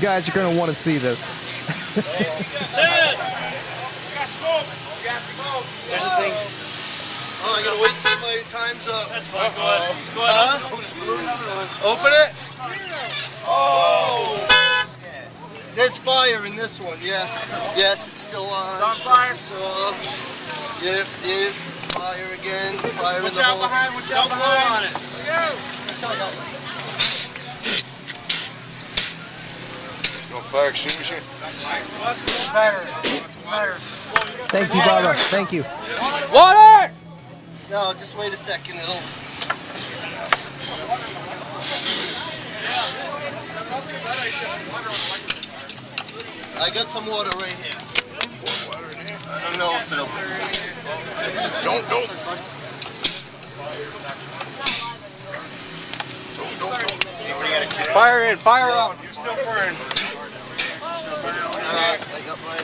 guys are going to want to see this. Oh, I gotta wait till my time's up. That's fine. Go ahead. Go ahead. Open it. Oh! There's fire in this one. Yes. Yes, it's still on. It's on fire. So, yep. Fire again. Fire in Watch the out hole. behind. Watch out Don't blow behind. on it. No fire extinguisher? Thank you, Bubba. Thank you. Water! No, just wait a second. It'll. I got some water right here. I don't know if it'll. Don't. Fire in, fire out. You still burn. I got my.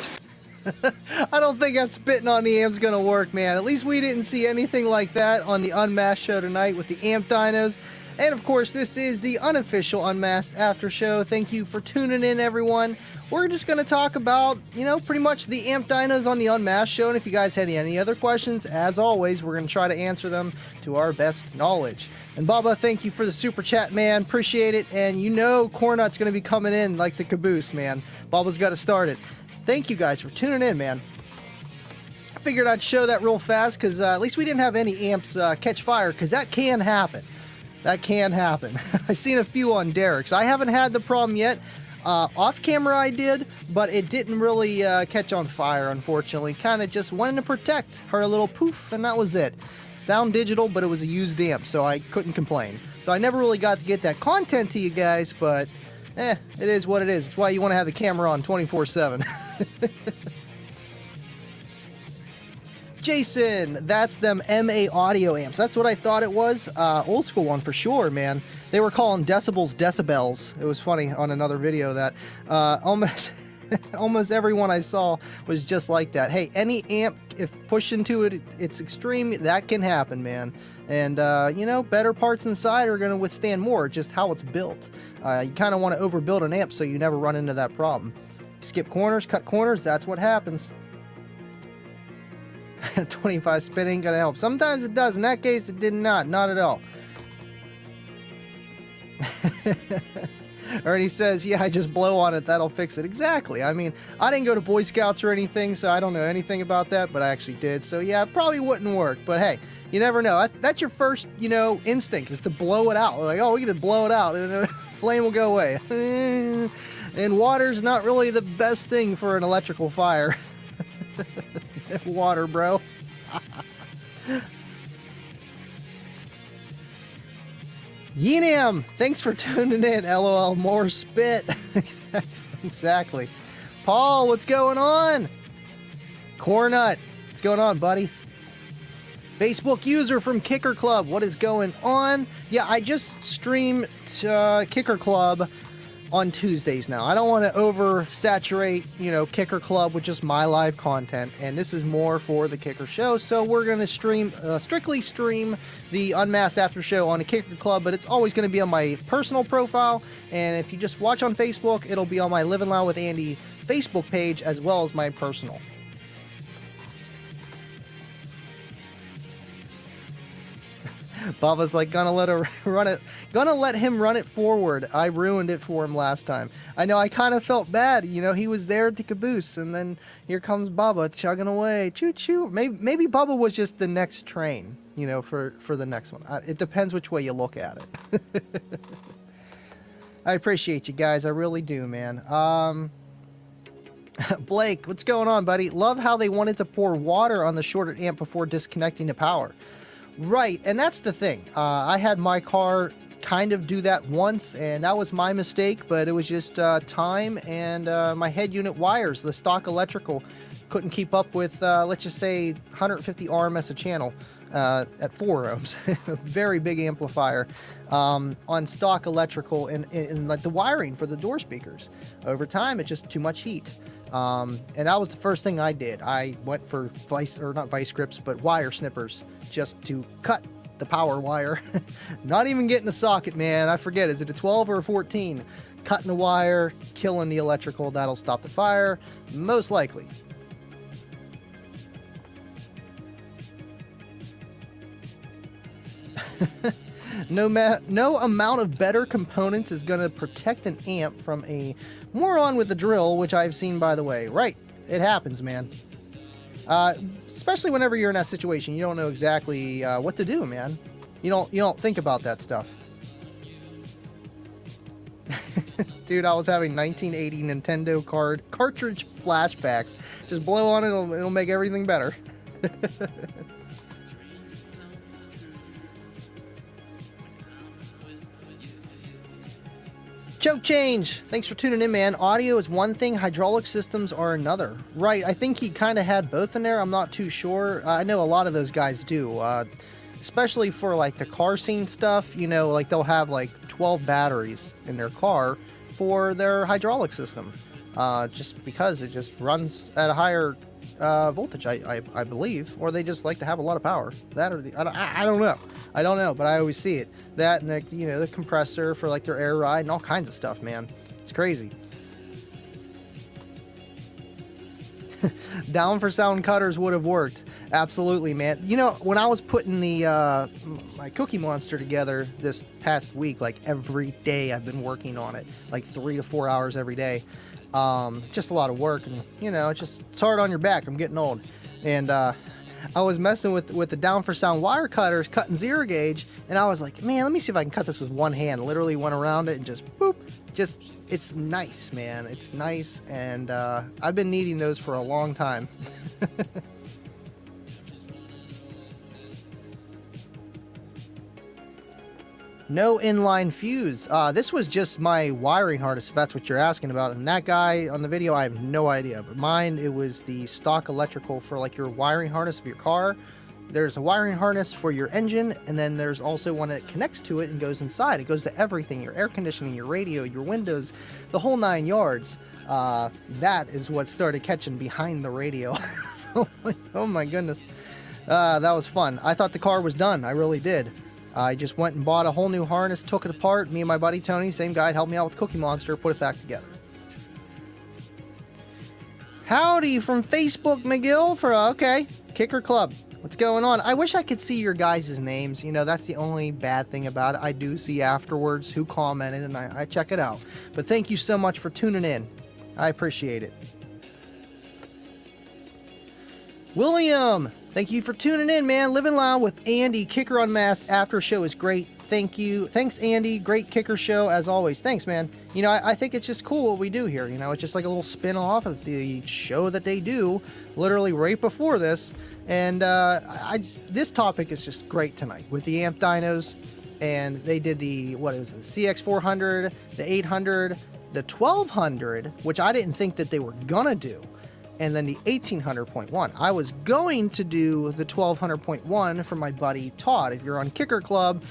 I don't think that spitting on the amp's gonna work, man. At least we didn't see anything like that on the Unmasked show tonight with the amp dynos. And of course, this is the unofficial Unmasked after show. Thank you for tuning in, everyone. We're just gonna talk about, pretty much the amp dynos on the Unmasked show. And if you guys had any other questions, as always, we're gonna try to answer them to our best knowledge. And Bubba, thank you for the super chat, man. Appreciate it. And Cornut's gonna be coming in like the caboose, man. Bubba's got to start it. Thank you guys for tuning in, man. I figured I'd show that real fast because at least we didn't have any amps catch fire, because that can happen. That can happen. I've seen a few on Dereck's. I haven't had the problem yet. Off camera I did, but it didn't really catch on fire, unfortunately. Kind of just wanted to protect. Heard a little poof, and that was it. Sound digital, but it was a used amp, so I couldn't complain. So I never really got to get that content to you guys, but it is what it is. It's why you want to have the camera on 24/7. Jason, that's them MA audio amps. That's what I thought it was. Old school one for sure, man. They were calling decibels. It was funny on another video that almost everyone I saw was just like that. Hey, any amp, if pushed into it, it's extreme, that can happen, man. And, better parts inside are going to withstand more, just how it's built. You kind of want to overbuild an amp so you never run into that problem. Skip corners, cut corners, that's what happens. 25 spin ain't gonna help. Sometimes it does. In that case, it did not at all. Ernie says, yeah, I just blow on it, that'll fix it. Exactly. I mean, I didn't go to Boy Scouts or anything, so I don't know anything about that, but I actually did. So yeah, it probably wouldn't work, but hey, you never know. That's your first, instinct, is to blow it out. Like, oh, we can just blow it out and the flame will go away. And water's not really the best thing for an electrical fire. Water, bro. Yinam, thanks for tuning in. LOL, more spit. Exactly. Paul, what's going on? Cornut, what's going on, buddy? Facebook user from Kicker Club, what is going on? Yeah, I just stream Kicker Club on Tuesdays now. I don't want to oversaturate, Kicker Club with just my live content, and this is more for the Kicker show, so we're going to strictly stream the Unmasked After Show on the Kicker Club, but it's always going to be on my personal profile, and if you just watch on Facebook, it'll be on my Living Loud with Andy Facebook page, as well as my personal. Bubba's like, gonna let him run it forward. I ruined it for him last time. I know, I kind of felt bad. He was there at the caboose, and then here comes Bubba chugging away. Choo choo. Maybe Bubba was just the next train, for the next one. It depends which way you look at it. I appreciate you guys. I really do, man. Blake, what's going on, buddy? Love how they wanted to pour water on the shorted amp before disconnecting the power. Right, and that's the thing. I had my car kind of do that once, and that was my mistake, but it was just time and my head unit wires. The stock electrical couldn't keep up with, let's just say, 150 RMS a channel at 4 ohms. A very big amplifier on stock electrical and like the wiring for the door speakers. Over time, it's just too much heat. And that was the first thing I did. I went for not vice grips, but wire snippers, just to cut the power wire. Not even getting the socket, man. I forget, is it a 12 or a 14? cutting the wire, killing the electrical. That'll stop the fire, most likely. No amount of better components is going to protect an amp from a moron with a drill, which I've seen, by the way. Right, it happens, man. Especially whenever you're in that situation, you don't know exactly what to do, man. You don't think about that stuff. Dude, I was having 1980 Nintendo cartridge flashbacks. Just blow on it, it'll make everything better. Choke change. Thanks for tuning in, man. Audio is one thing, hydraulic systems are another. Right, I think he kind of had both in there. I'm not too sure. I know a lot of those guys do. Especially for like the car scene stuff, you know, like they'll have like 12 batteries in their car for their hydraulic system. Just because it just runs at a higher voltage, I believe, or they just like to have a lot of power. That or the I don't know, but I always see it. That and the, you know, the compressor for like their air ride and all kinds of stuff, man. It's crazy. Down for sound cutters would have worked. Absolutely, man. You know, when I was putting the my Cookie Monster together this past week, like every day I've been working on it, like 3 to 4 hours every day. Just a lot of work, and you know, it's hard on your back. I'm getting old, and I was messing with the down for sound wire cutters, cutting 0 gauge, and I was like, man, let me see if I can cut this with one hand. Literally went around it and just boop. Just, it's nice, man. It's nice, and I've been needing those for a long time. No inline fuse. This was just my wiring harness, if that's what you're asking about. And that guy on the video, I have no idea. But mine, it was the stock electrical for like your wiring harness of your car. There's a wiring harness for your engine, and then there's also one that connects to it and goes inside. It goes to everything, your air conditioning, your radio, your windows, the whole 9 yards. That is what started catching behind the radio. So, like, oh my goodness. That was fun. I thought the car was done. I really did. I just went and bought a whole new harness, took it apart. Me and my buddy Tony, same guy, helped me out with Cookie Monster, put it back together. Howdy from Facebook, McGill, for, okay, Kicker Club. What's going on? I wish I could see your guys' names. You know, that's the only bad thing about it. I do see afterwards who commented, and I check it out. But thank you so much for tuning in. I appreciate it. William, thank you for tuning in, man. Living Loud with Andy. Kicker Unmasked after show is great. Thank you. Thanks, Andy. Great Kicker show, as always. Thanks, man. You know, I think it's just cool what we do here. You know, it's just like a little spin-off of the show that they do, literally right before this. And this topic is just great tonight with the amp dynos. And they did the, what is it, CX400, the 800, the 1200, which I didn't think that they were gonna do. And then the 1800.1. I was going to do the 1200.1 for my buddy Todd. If you're on Kicker Club,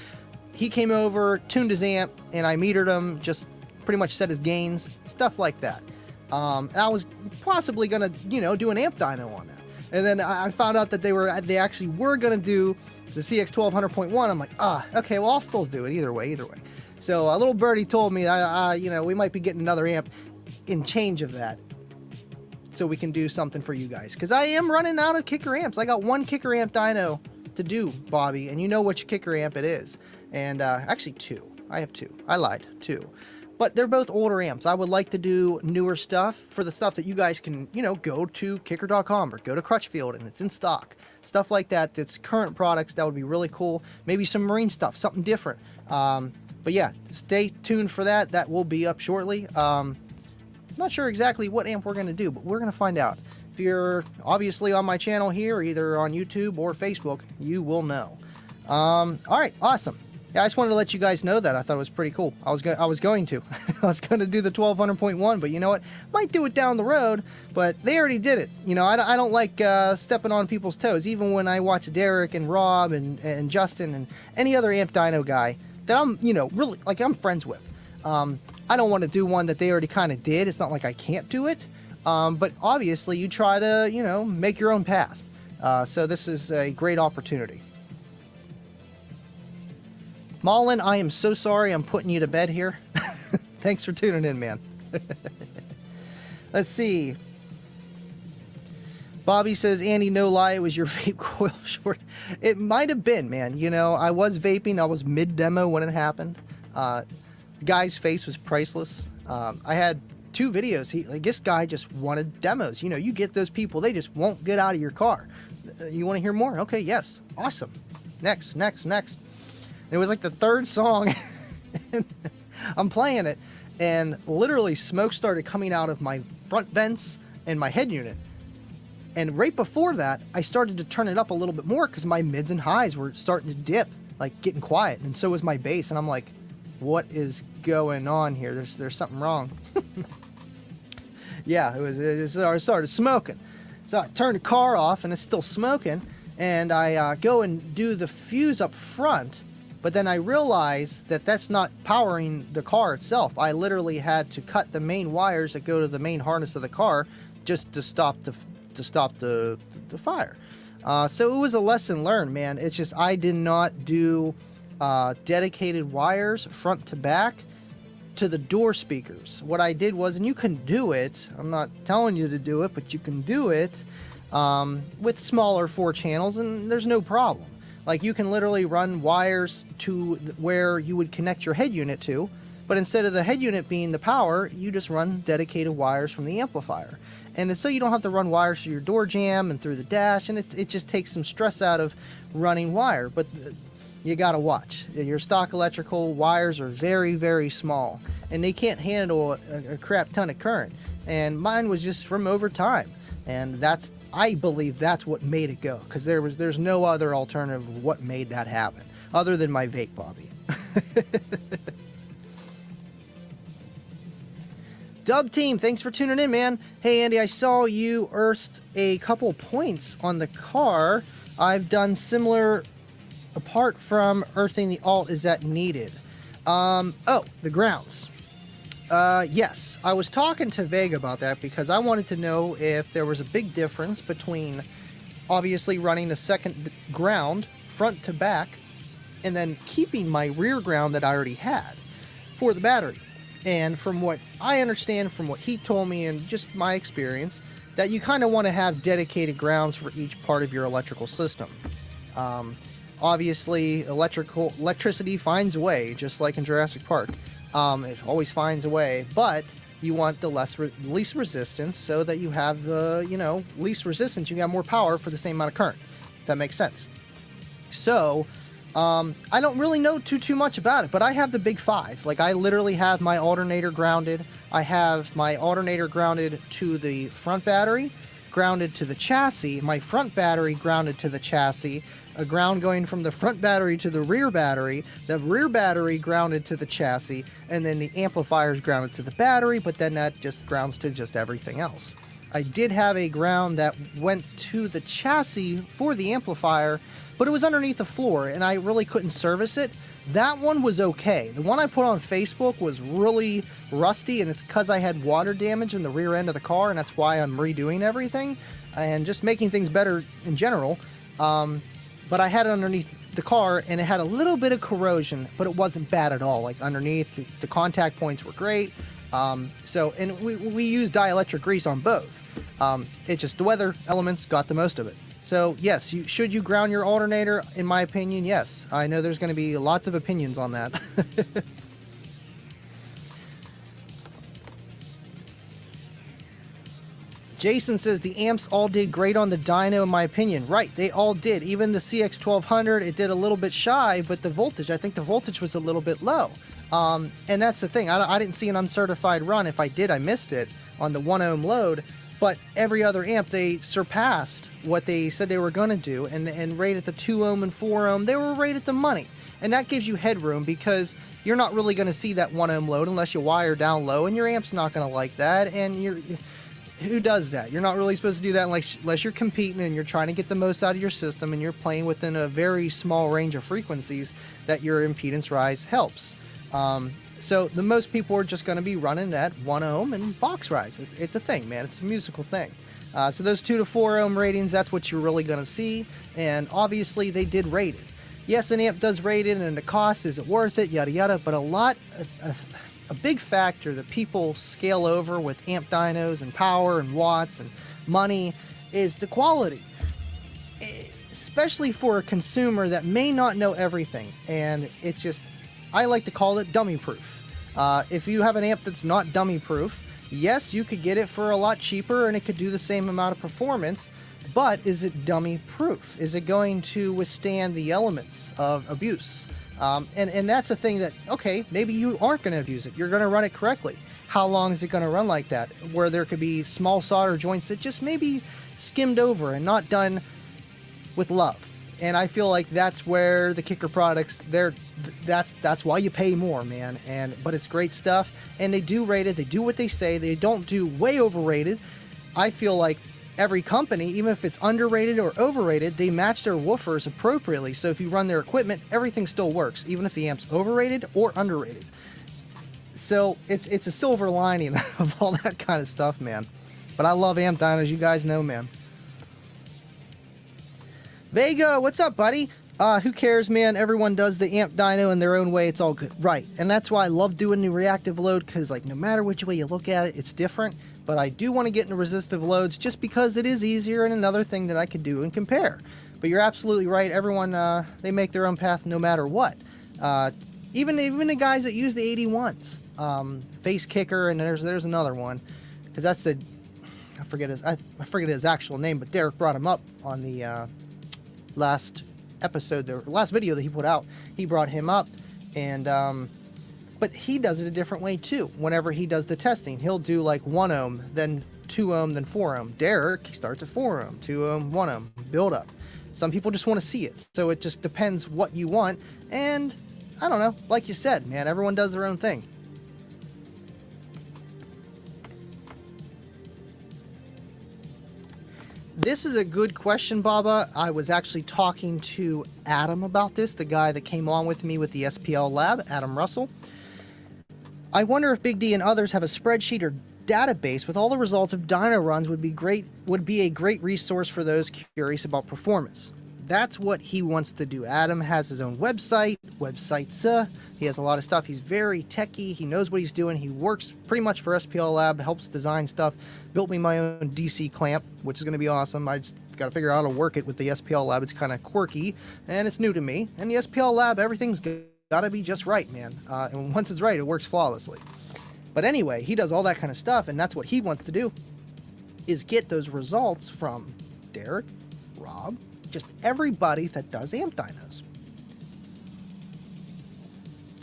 he came over, tuned his amp, and I metered him, just pretty much set his gains, stuff like that. And I was possibly gonna, you know, do an amp dyno on that. And then I found out that they actually were gonna do the CX 1200.1. I'm like, okay, well, I'll still do it either way. So a little birdie told me, you know, we might be getting another amp in change of that, so we can do something for you guys, because I am running out of kicker amps. I got one kicker amp dyno to do, Bobby, and you know which kicker amp it is. And actually 2. I have 2. I lied, 2. But they're both older amps. I would like to do newer stuff for the stuff that you guys can, you know, go to kicker.com or go to Crutchfield and it's in stock. Stuff like that, that's current products, that would be really cool. Maybe some marine stuff, something different. But yeah, stay tuned for that. That will be up shortly. Not sure exactly what amp we're going to do, but we're going to find out. If you're obviously on my channel here, either on YouTube or Facebook, you will know. All right, awesome. Yeah, I just wanted to let you guys know that. I thought it was pretty cool. I was going to. I was going to do the 1200.1, but you know what? Might do it down the road, but they already did it. You know, I don't like stepping on people's toes, even when I watch Dereck and Rob and Justin and any other amp dyno guy that I'm, you know, really, like, I'm friends with. I don't want to do one that they already kind of did. It's not like I can't do it, but obviously you try to, you know, make your own path. So this is a great opportunity. Malin, I am so sorry I'm putting you to bed here. Thanks for tuning in, man. Let's see. Bobby says, Andy, no lie, it was your vape coil short. It might have been, man. You know, I was vaping. I was mid-demo when it happened. The guy's face was priceless. I had 2 videos. This guy just wanted demos. You know, you get those people, they just won't get out of your car. You want to hear more? Okay, yes. Awesome. Next. It was like the 3rd song. And I'm playing it, and literally smoke started coming out of my front vents and my head unit. And right before that, I started to turn it up a little bit more because my mids and highs were starting to dip, like getting quiet. And so was my bass. And I'm like, what is going on here? There's something wrong. Yeah, I started smoking. So I turned the car off and it's still smoking. And I go and do the fuse up front. But then I realized that that's not powering the car itself. I literally had to cut the main wires that go to the main harness of the car just to stop the fire. So it was a lesson learned, man. It's just I did not do dedicated wires front to back to the door speakers. What I did was, and you can do it, I'm not telling you to do it, but you can do it with smaller 4 channels, and there's no problem. Like, you can literally run wires to where you would connect your head unit to, but instead of the head unit being the power, you just run dedicated wires from the amplifier. And so you don't have to run wires through your door jamb and through the dash, and it just takes some stress out of running wire. But you gotta watch. Your stock electrical wires are very, very small, and they can't handle a crap ton of current. And mine was just from over time, and I believe that's what made it go, because there's no other alternative of what made that happen, other than my vape, Bobby. Dub Team, thanks for tuning in, man. Hey, Andy, I saw you earthed a couple points on the car. I've done similar, apart from earthing the alt. Is that needed? Oh, the grounds. Yes, I was talking to Vega about that because I wanted to know if there was a big difference between obviously running the second ground front to back and then keeping my rear ground that I already had for the battery. And from what I understand, from what he told me and just my experience, that you kind of want to have dedicated grounds for each part of your electrical system. Obviously, electricity finds a way, just like in Jurassic Park. It always finds a way, but you want the least resistance so that you have the, least resistance. You got more power for the same amount of current. If that makes sense. So, I don't really know too much about it, but I have the big 5. Like, I literally have my alternator grounded. I have my alternator grounded to the front battery, grounded to the chassis, my front battery grounded to the chassis, a ground going from the front battery to the rear battery grounded to the chassis, and then the amplifiers grounded to the battery, but then that just grounds to just everything else. I did have a ground that went to the chassis for the amplifier, but it was underneath the floor, and I really couldn't service it. That one was okay. The one I put on Facebook was really rusty, and it's because I had water damage in the rear end of the car, and that's why I'm redoing everything and just making things better in general. But I had it underneath the car, and it had a little bit of corrosion, but it wasn't bad at all. Like, underneath, the contact points were great. And we used dielectric grease on both. It's just the weather elements got the most of it. So, yes, should you ground your alternator? In my opinion, yes. I know there's going to be lots of opinions on that. Jason says the amps all did great on the dyno, in my opinion. Right, they all did. Even the CX1200, it did a little bit shy, but the voltage, I think the voltage was a little bit low. And that's the thing. I didn't see an uncertified run. If I did, I missed it on the 1 ohm load. But every other amp, they surpassed what they said they were going to do. And right at the 2 ohm and 4 ohm, they were right at the money. And that gives you headroom because you're not really going to see that 1 ohm load unless you wire down low. And your amp's not going to like that. And who does that? You're not really supposed to do that unless you're competing and you're trying to get the most out of your system and you're playing within a very small range of frequencies that your impedance rise helps. So the most people are just going to be running at 1 ohm and box rise. It's a thing, man. It's a musical thing. So those 2 to 4 ohm ratings, that's what you're really going to see. And obviously they did rate it. Yes, an amp does rate it, and the cost, is it worth it? Yada, yada. But a lot of a big factor that people scale over with amp dynos and power and watts and money is the quality. Especially for a consumer that may not know everything. And it's just, I like to call it dummy proof. If you have an amp that's not dummy proof, yes, you could get it for a lot cheaper and it could do the same amount of performance, but is it dummy proof? Is it going to withstand the elements of abuse? And that's a thing that, okay, maybe you aren't going to abuse it. You're going to run it correctly. How long is it going to run like that? Where there could be small solder joints that just maybe skimmed over and not done with love. And I feel like that's where the Kicker products, that's why you pay more, man. But it's great stuff, and they do rate it. They do what they say. They don't do way overrated. I feel like every company, even if it's underrated or overrated, they match their woofers appropriately. So if you run their equipment, everything still works, even if the amp's overrated or underrated. So it's a silver lining of all that kind of stuff, man. But I love amp dynos, you guys know, man. Vega, what's up, buddy? Who cares, man? Everyone does the amp dyno in their own way. It's all good. Right. And that's why I love doing the reactive load, because like no matter which way you look at it, it's different. But I do want to get into resistive loads just because it is easier and another thing that I could do and compare. But you're absolutely right. Everyone, they make their own path no matter what. Even the guys that use the 81s. Face Kicker, and there's another one. Because that's the... I forget his actual name, but Dereck brought him up on the... last episode, the last video that he put out, he brought him up, and but he does it a different way too. Whenever he does the testing, he'll do like 1 ohm, then 2 ohm, then 4 ohm. Dereck, he starts at 4 ohm, 2 ohm, 1 ohm, build up. Some people just want to see it, so it just depends what you want. And I don't know, like you said, man, everyone does their own thing. This is a good question, Baba. I was actually talking to Adam about this, the guy that came on with me with the SPL lab, Adam Russell. I wonder if Big D and others have a spreadsheet or database with all the results of dyno runs would be a great resource for those curious about performance. That's what he wants to do. Adam has his own websites. He has a lot of stuff. He's very techie. He knows what he's doing. He works pretty much for SPL Lab, helps design stuff. Built me my own DC clamp, which is going to be awesome. I just got to figure out how to work it with the SPL Lab. It's kind of quirky, and it's new to me. And the SPL Lab, everything's got to be just right, man. And once it's right, it works flawlessly. But anyway, he does all that kind of stuff, and that's what he wants to do, is get those results from Dereck, Rob, just everybody that does amp dynos.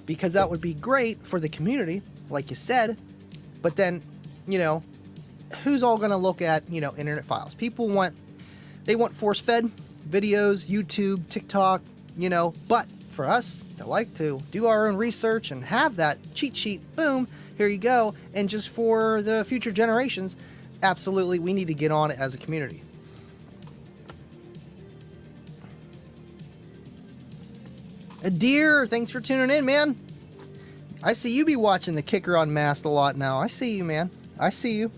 Because that would be great for the community, like you said. But then, you know, who's all going to look at, you know, internet files? People want force-fed videos, YouTube, TikTok, you know. But for us that like to do our own research and have that cheat sheet, boom, here you go. And just for the future generations, absolutely, we need to get on it as a community. Deer, thanks for tuning in, man. I see you be watching the Kicker UnMasked a lot now. I see you, man. I see you.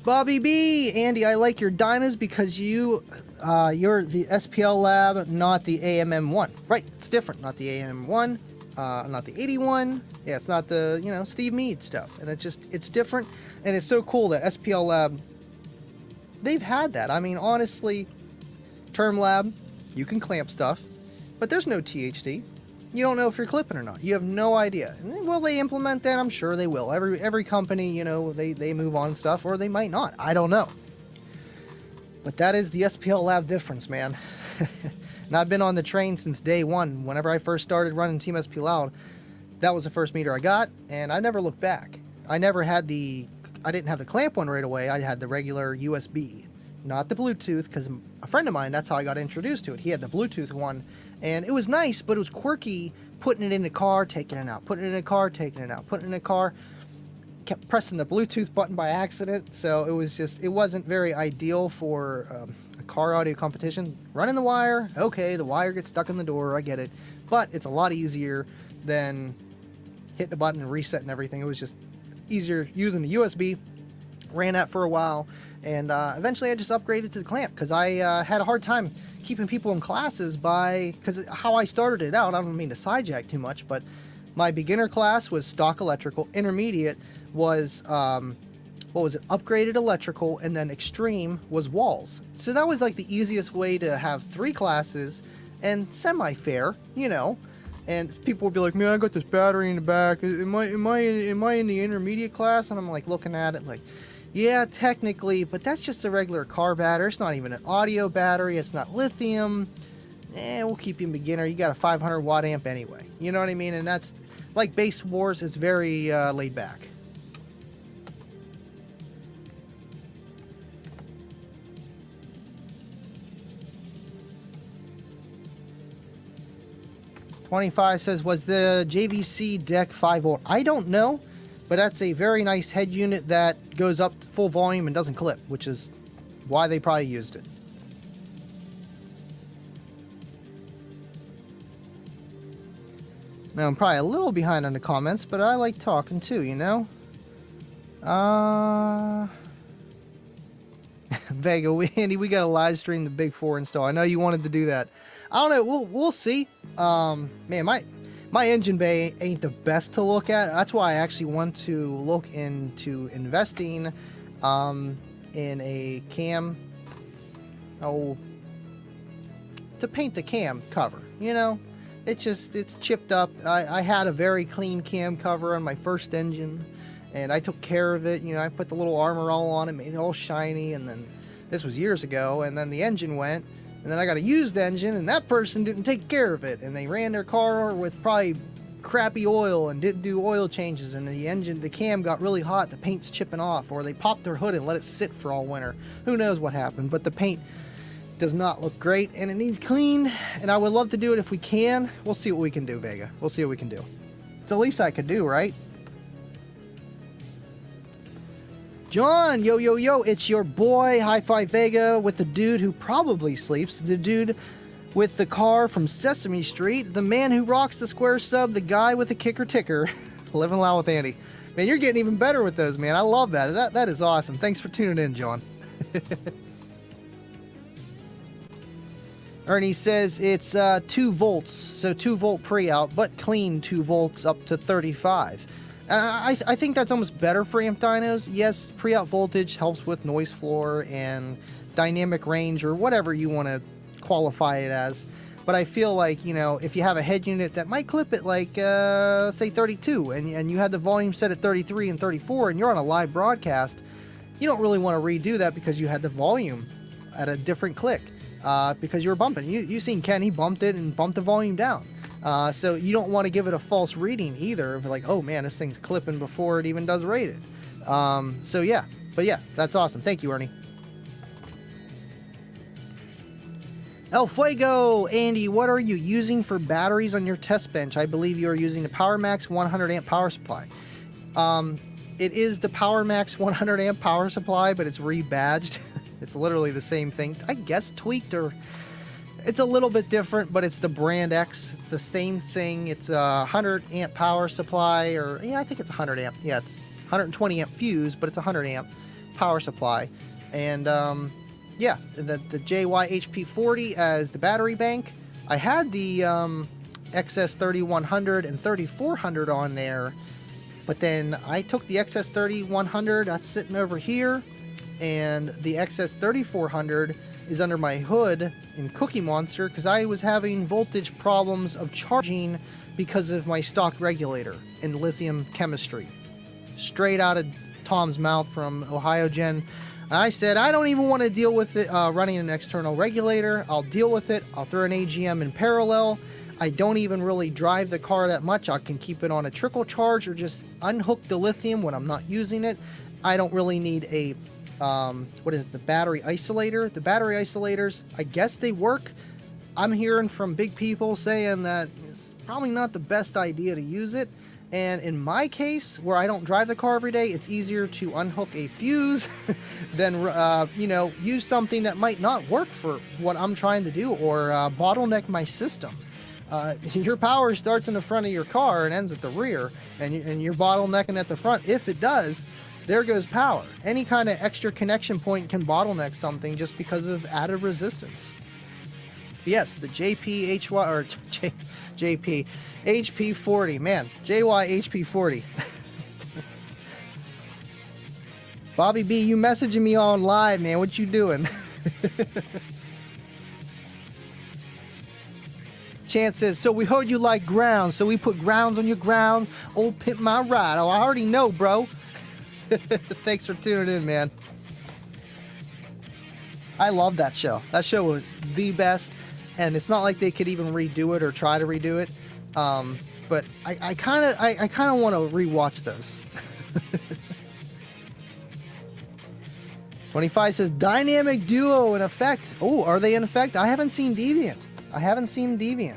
Bobby B, Andy, I like your dynos because you're the SPL lab, not the AMM1. Right, it's different. Not the AMM1, not the 81. Yeah, it's not the, you know, Steve Mead stuff. And it's different. And it's so cool that SPL lab, they've had that. I mean, honestly, Term Lab, you can clamp stuff, but there's no THD. You don't know if you're clipping or not. You have no idea. And will they implement that? I'm sure they will. Every company, you know, they move on stuff, or they might not. I don't know. But that is the SPL Lab difference, man. And I've been on the train since day one. Whenever I first started running Team SP Loud, that was the first meter I got, and I never looked back. I didn't have the clamp one right away. I had the regular USB. Not the Bluetooth, because a friend of mine, that's how I got introduced to it. He had the Bluetooth one, and it was nice, but it was quirky, putting it in the car, taking it out, putting it in the car, taking it out, putting it in the car. Kept pressing the Bluetooth button by accident, so it wasn't very ideal for a car audio competition. Running the wire, okay, the wire gets stuck in the door, I get it, but it's a lot easier than hitting the button and resetting everything. It was just easier using the USB. Ran that for a while, and eventually I just upgraded to the clamp because I had a hard time keeping people in classes because how I started it out, I don't mean to sidejack too much, but My beginner class was stock electrical. Intermediate was, what was it? Upgraded electrical, and then extreme was walls. So that was like the easiest way to have 3 classes and semi-fair, you know. And people would be like, man, I got this battery in the back. Am I in the intermediate class? And I'm like looking at it like, yeah, technically, but that's just a regular car battery. It's not even an audio battery. It's not lithium. We'll keep you in beginner. You got a 500 watt amp anyway. You know what I mean? And that's like Base Wars is very laid back. "25 says, was the JVC Dereck 5 volt? I don't know, but that's a very nice head unit that goes up to full volume and doesn't clip, which is why they probably used it. Now, I'm probably a little behind on the comments, but I like talking too, you know? Vega, Andy, we got to live stream the Big 4 install. I know you wanted to do that. I don't know. We'll see. Man, my engine bay ain't the best to look at. That's why I actually want to look into investing in a cam. To paint the cam cover. You know, it's chipped up. I had a very clean cam cover on my first engine, and I took care of it. You know, I put the little armor all on it, made it all shiny, and then this was years ago, and then the engine went. And then I got a used engine, and that person didn't take care of it. And they ran their car with probably crappy oil and didn't do oil changes. And the cam got really hot, the paint's chipping off. Or they popped their hood and let it sit for all winter. Who knows what happened, but the paint does not look great, and it needs cleaned. And I would love to do it if we can. We'll see what we can do, Vega. We'll see what we can do. It's the least I could do, right? John, yo, yo, yo, it's your boy, Hi-Fi Vega, with the dude who probably sleeps, the dude with the car from Sesame Street, the man who rocks the square sub, the guy with the kicker ticker, living loud with Andy. Man, you're getting even better with those, man. I love that. That is awesome. Thanks for tuning in, John. Ernie says it's 2 volts, so 2 volt pre-out, but clean 2 volts up to 35. I think that's almost better for amp dynos. Yes, pre-out voltage helps with noise floor and dynamic range or whatever you want to qualify it as. But I feel like, you know, if you have a head unit that might clip it like, say 32, and you had the volume set at 33 and 34 and you're on a live broadcast, you don't really want to redo that because you had the volume at a different click because you were bumping. You seen Ken, he bumped it and bumped the volume down. So you don't want to give it a false reading either of like, oh man, this thing's clipping before it even does rated. So yeah, but yeah, that's awesome. Thank you, Ernie. El Fuego, Andy, what are you using for batteries on your test bench? I believe you are using the PowerMax 100 amp power supply. It is the PowerMax 100 amp power supply, but it's rebadged. It's literally the same thing. I guess tweaked or... It's a little bit different, but it's the brand X. It's the same thing. It's a 100 amp power supply, or yeah, I think it's 100 amp. Yeah, it's 120 amp fuse, but it's a 100 amp power supply. And yeah, the JYHP40 as the battery bank. I had the XS3100 and 3400 on there, but then I took the XS3100. That's sitting over here, and the XS3400 is under my hood in Cookie Monster because I was having voltage problems of charging because of my stock regulator in lithium chemistry. Straight out of Tom's mouth from Ohio Gen. I said, I don't even want to deal with it running an external regulator. I'll deal with it. I'll throw an AGM in parallel. I don't even really drive the car that much. I can keep it on a trickle charge or just unhook the lithium when I'm not using it. I don't really need a what is it, the battery isolator? The battery isolators, I guess they work. I'm hearing from big people saying that it's probably not the best idea to use it. And in my case, where I don't drive the car every day, it's easier to unhook a fuse than, you know, use something that might not work for what I'm trying to do or bottleneck my system. Your power starts in the front of your car and ends at the rear, and you're bottlenecking at the front. If it does, there goes power. Any kind of extra connection point can bottleneck something just because of added resistance. Yes, the JPHY or JP HP40, man, JYHP40. Bobby B, you messaging me on live, man? What you doing? Chance says, so we heard you like grounds, so we put grounds on your ground. Old Pimp My Ride. Oh, I already know, bro. Thanks for tuning in, man. I love that show. That show was the best, and it's not like they could even redo it or try to redo it. But I kind of want to rewatch those. 25 says dynamic duo in effect. Oh, are they in effect? I haven't seen Deviant. I haven't seen Deviant.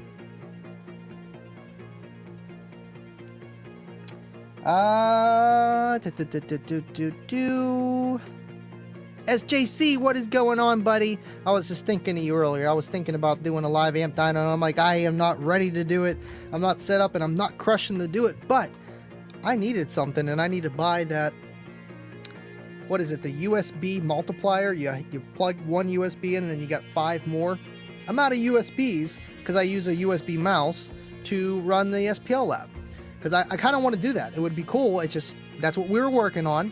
SJC, what is going on, buddy? I was just thinking of you earlier. I was thinking about doing a live amp dyno, and I'm like, I am not ready to do it. I'm not set up, and I'm not crushing to do it, but I needed something, and I need to buy that. What is it? The USB multiplier. You plug one USB in, and then you got 5 more. I'm out of USBs because I use a USB mouse to run the SPL lab. Because I kind of want to do that. It would be cool. It just, that's what we were working on.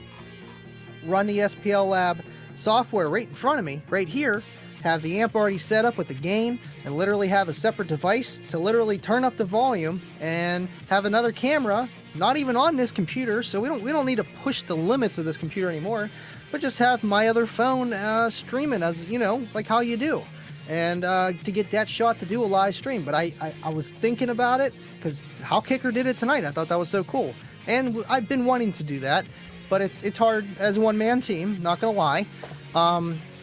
Run the SPL lab software right in front of me, right here. Have the amp already set up with the gain, and literally have a separate device to literally turn up the volume, and have another camera, not even on this computer, so we don't need to push the limits of this computer anymore, but just have my other phone streaming, as you know, like how you do, and to get that shot to do a live stream. But I was thinking about it because how Kicker did it tonight. I thought that was so cool, and I've been wanting to do that, but it's hard as a one-man team, not gonna lie.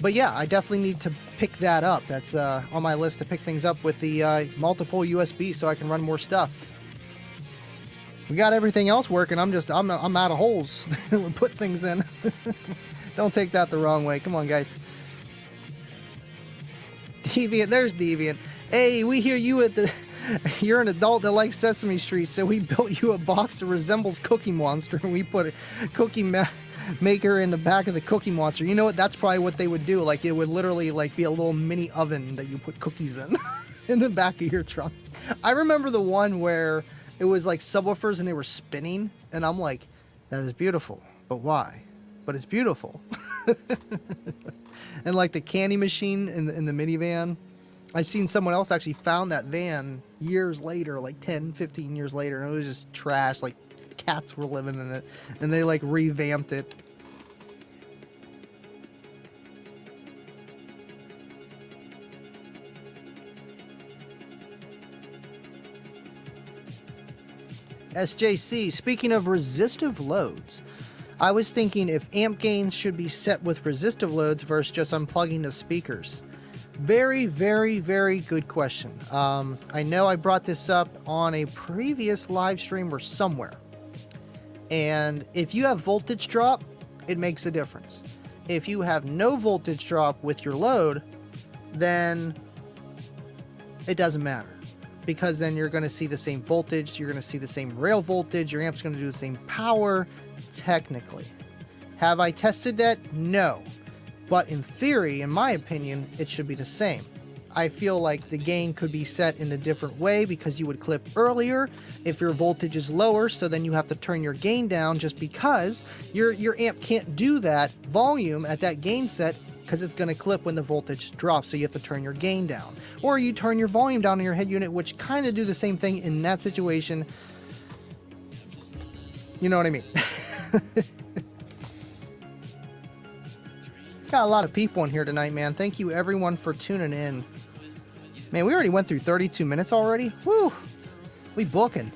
But yeah, I definitely need to pick that up. That's on my list to pick things up with the multiple USB so I can run more stuff. We got everything else working. I'm out of holes to put things in. Don't take that the wrong way. Come on, guys. Deviant, there's Deviant. Hey, we hear you at the... You're an adult that likes Sesame Street, so we built you a box that resembles Cookie Monster, and we put a cookie maker in the back of the Cookie Monster. You know what? That's probably what they would do. Like, it would literally like be a little mini oven that you put cookies in in the back of your trunk. I remember the one where it was like subwoofers and they were spinning, and I'm like, that is beautiful, but why? But it's beautiful. And like the candy machine in the minivan. I seen someone else actually found that van years later, like 10, 15 years later, and it was just trash. Like cats were living in it, and they like revamped it. SJC, speaking of resistive loads, I was thinking if amp gains should be set with resistive loads versus just unplugging the speakers. Very, very, very good question. I know I brought this up on a previous live stream or somewhere. And if you have voltage drop, it makes a difference. If you have no voltage drop with your load, then it doesn't matter. Because then you're going to see the same voltage, you're going to see the same rail voltage, your amp's going to do the same power, technically. Have I tested that? No. But in theory, in my opinion, it should be the same. I feel like the gain could be set in a different way because you would clip earlier if your voltage is lower, so then you have to turn your gain down just because your amp can't do that volume at that gain set because it's going to clip when the voltage drops, so you have to turn your gain down. Or you turn your volume down in your head unit, which kind of do the same thing in that situation. You know what I mean? Got a lot of people in here tonight, man. Thank you everyone for tuning in. Man, we already went through 32 minutes already. Woo! We booking.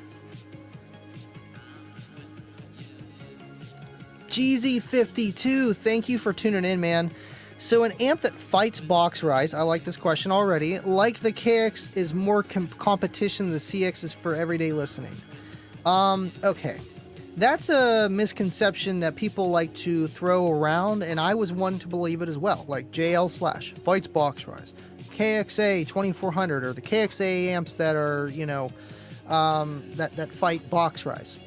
GZ52, thank you for tuning in, man. So an amp that fights box rise, I like this question already, like the KX is more competition than the CX is for everyday listening. Okay. That's a misconception that people like to throw around, and I was one to believe it as well. Like JL Slash fights box rise, KXA 2400, or the KXA amps that are, you know, that fight box rise.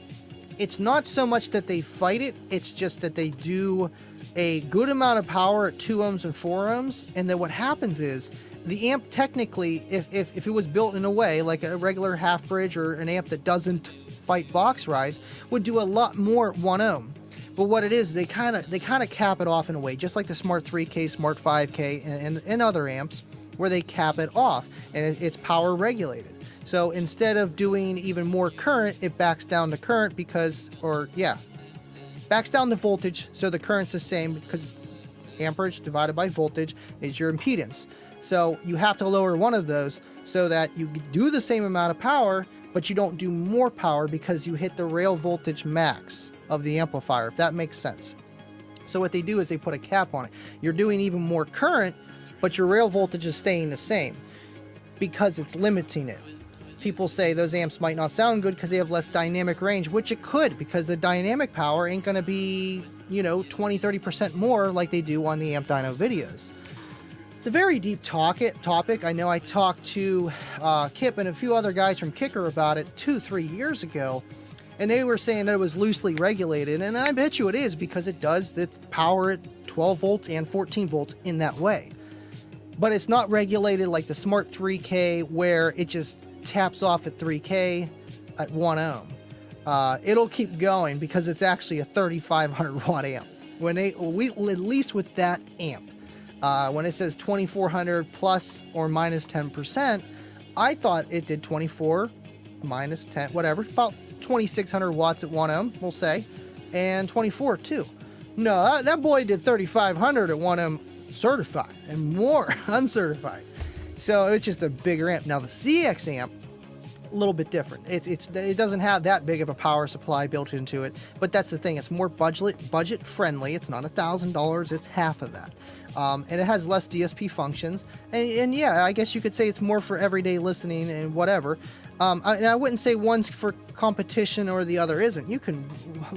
It's not so much that they fight it, it's just that they do a good amount of power at 2 ohms and 4 ohms, and then what happens is the amp technically, if it was built in a way like a regular half bridge or an amp that doesn't fight box rise, would do a lot more 1 ohm. But what it is, they kind of cap it off in a way, just like the Smart 3K, Smart 5K, and other amps, where they cap it off, and it's power regulated. So instead of doing even more current, it backs down the current backs down the voltage, so the current's the same, because amperage divided by voltage is your impedance. So you have to lower one of those so that you do the same amount of power, but you don't do more power because you hit the rail voltage max of the amplifier, if that makes sense. So what they do is they put a cap on it. You're doing even more current, but your rail voltage is staying the same because it's limiting it. People say those amps might not sound good because they have less dynamic range, which it could, because the dynamic power ain't going to be, 20-30% more like they do on the Amp Dyno videos. It's a very deep topic. I know I talked to Kip and a few other guys from Kicker about it 2-3 years ago, and they were saying that it was loosely regulated, and I bet you it is, because it does the power at 12 volts and 14 volts in that way. But it's not regulated like the Smart 3K, where it just taps off at 3K at 1 ohm. It'll keep going because it's actually a 3500 watt amp. At least with that amp, when it says 2400 plus or minus 10%, I thought it did 24 minus 10, whatever, about 2600 watts at 1 ohm, we'll say, and 24 too. No, that boy did 3500 at 1 ohm certified and more uncertified. So it's just a bigger amp. Now the CX amp, a little bit different. It doesn't have that big of a power supply built into it, but that's the thing. It's more budget friendly. It's not $1,000. It's half of that, and it has less DSP functions. And yeah, I guess you could say it's more for everyday listening and whatever. I wouldn't say one's for competition or the other isn't. You can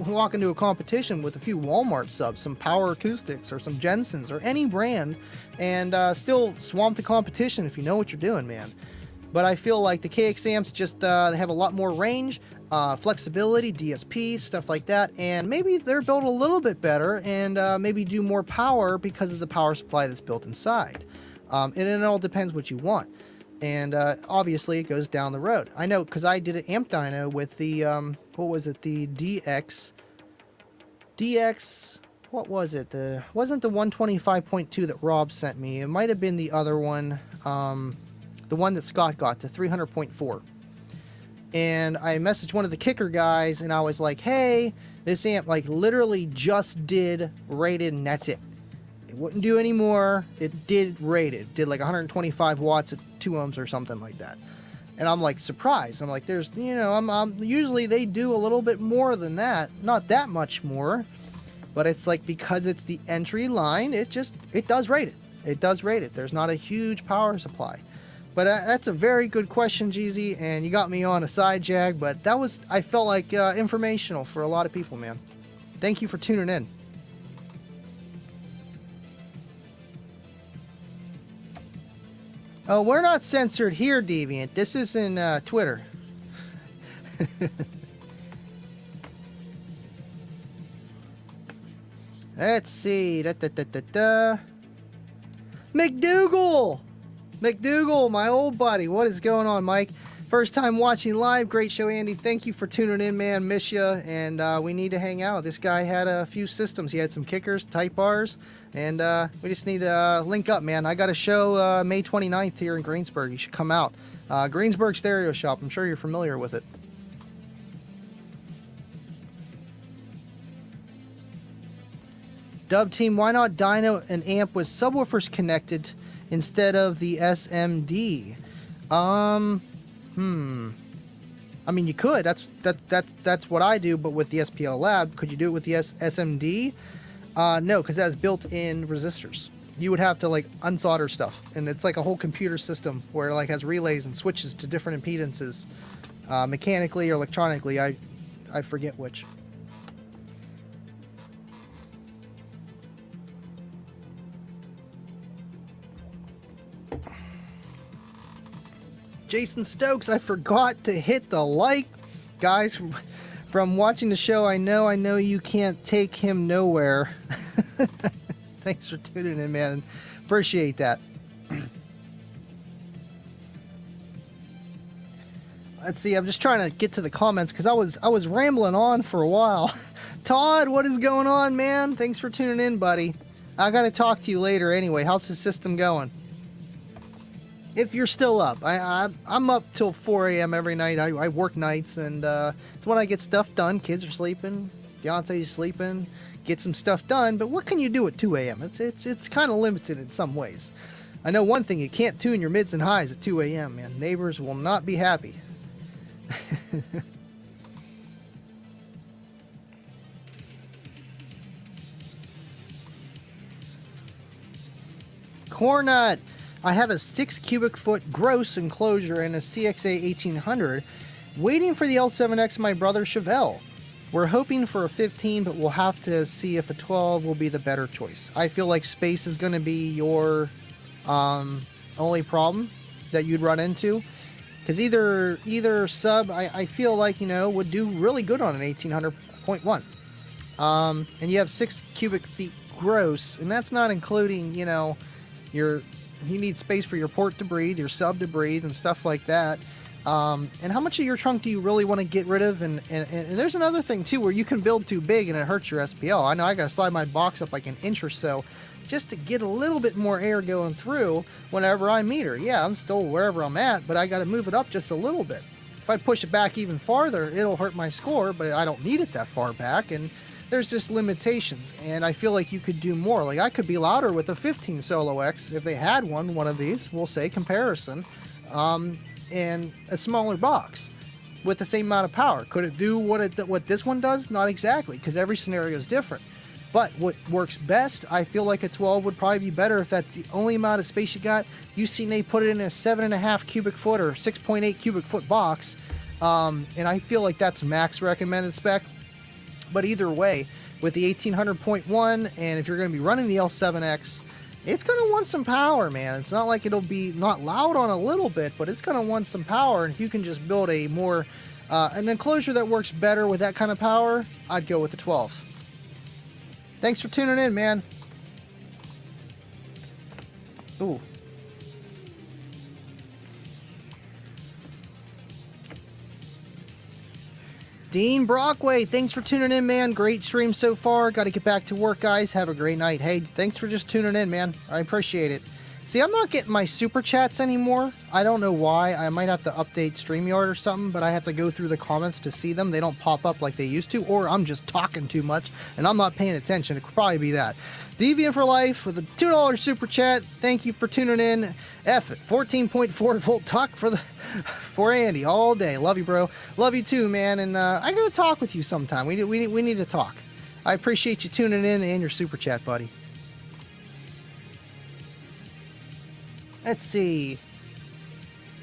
walk into a competition with a few Walmart subs, some Power Acoustics or some Jensens or any brand, and still swamp the competition if you know what you're doing, man. But I feel like the KX amps just they have a lot more range, flexibility, DSP, stuff like that, and maybe they're built a little bit better and maybe do more power because of the power supply that's built inside. And it all depends what you want. And obviously it goes down the road. I know, because I did an amp dyno with the, what was it, the DX, what was it? Wasn't the 125.2 that Rob sent me. It might have been the other one, the one that Scott got, the 300.4. And I messaged one of the Kicker guys, and I was like, hey, this amp like literally just did rated, and that's it. It wouldn't do any more. It did rated. Did like 125 watts at 2 ohms or something like that. And I'm like surprised. I'm like, there's, I'm usually they do a little bit more than that. Not that much more. But it's like, because it's the entry line, it does rate it. It does rate it. There's not a huge power supply. But that's a very good question, Jeezy, and you got me on a side jag, but that was, I felt like, informational for a lot of people, man. Thank you for tuning in. Oh, we're not censored here, Deviant. This is in Twitter. Let's see. McDougal, my old buddy. What is going on, Mike? First time watching live. Great show, Andy. Thank you for tuning in, man. Miss ya. And we need to hang out. This guy had a few systems. He had some Kickers, Type Bars, and we just need to link up, man. I got a show May 29th here in Greensburg. You should come out. Greensburg Stereo Shop. I'm sure you're familiar with it. Dub Team, why not dyno an amp with subwoofers connected instead of the SMD? I mean, you could. That's what I do, but with the SPL Lab. Could you do it with the SMD? No, because that has built-in resistors. You would have to like unsolder stuff, and it's like a whole computer system where it like has relays and switches to different impedances, mechanically or electronically. I forget which. Jason Stokes, I forgot to hit the like. Guys, from watching the show, I know you can't take him nowhere. Thanks for tuning in, man. Appreciate that. Let's see, I'm just trying to get to the comments because I was rambling on for a while. Todd, what is going on, man? Thanks for tuning in, buddy. I gotta talk to you later anyway. How's the system going? If you're still up, I'm up till 4 a.m. every night. I work nights, and it's when I get stuff done. Kids are sleeping, fiance's sleeping, get some stuff done. But what can you do at 2 a.m.? It's kind of limited in some ways. I know one thing: you can't tune your mids and highs at 2 a.m. Man, neighbors will not be happy. Cornut, I have a 6 cubic foot gross enclosure and a CXA 1800 waiting for the L7X my brother Chevelle. We're hoping for a 15, but we'll have to see if a 12 will be the better choice. I feel like space is going to be your only problem that you'd run into. Because either sub, I feel like, you know, would do really good on an 1800.1. And you have 6 cubic feet gross, and that's not including, you know, you need space for your port to breathe, your sub to breathe, and stuff like that. And how much of your trunk do you really want to get rid of? And there's another thing, too, where you can build too big and it hurts your SPL. I know I got to slide my box up like an inch or so just to get a little bit more air going through whenever I meter. Yeah, I'm still wherever I'm at, but I got to move it up just a little bit. If I push it back even farther, it'll hurt my score, but I don't need it that far back, and there's just limitations, and I feel like you could do more. Like, I could be louder with a 15 Solo X if they had one of these, we'll say, comparison, and a smaller box with the same amount of power. Could it do what this one does? Not exactly, because every scenario is different. But what works best, I feel like a 12 would probably be better if that's the only amount of space you got. You've seen they put it in a 7.5 cubic foot or 6.8 cubic foot box, and I feel like that's max recommended spec. But either way, with the 1800.1, and if you're going to be running the L7X, it's going to want some power, man. It's not like it'll be not loud on a little bit, but it's going to want some power. And if you can just build a more an enclosure that works better with that kind of power, I'd go with the 12. Thanks for tuning in, man. Ooh. Dean Brockway, thanks for tuning in, man. Great stream so far. Got to get back to work, guys. Have a great night. Hey, thanks for just tuning in, man. I appreciate it. See, I'm not getting my super chats anymore. I don't know why. I might have to update StreamYard or something, but I have to go through the comments to see them. They don't pop up like they used to, or I'm just talking too much and I'm not paying attention. It could probably be that. Deviant for Life with a $2 super chat. Thank you for tuning in. F it. 14.4 volt talk for Andy all day. Love you, bro. Love you too, man. And I gotta talk with you sometime. We need to talk. I appreciate you tuning in and your super chat, buddy. Let's see.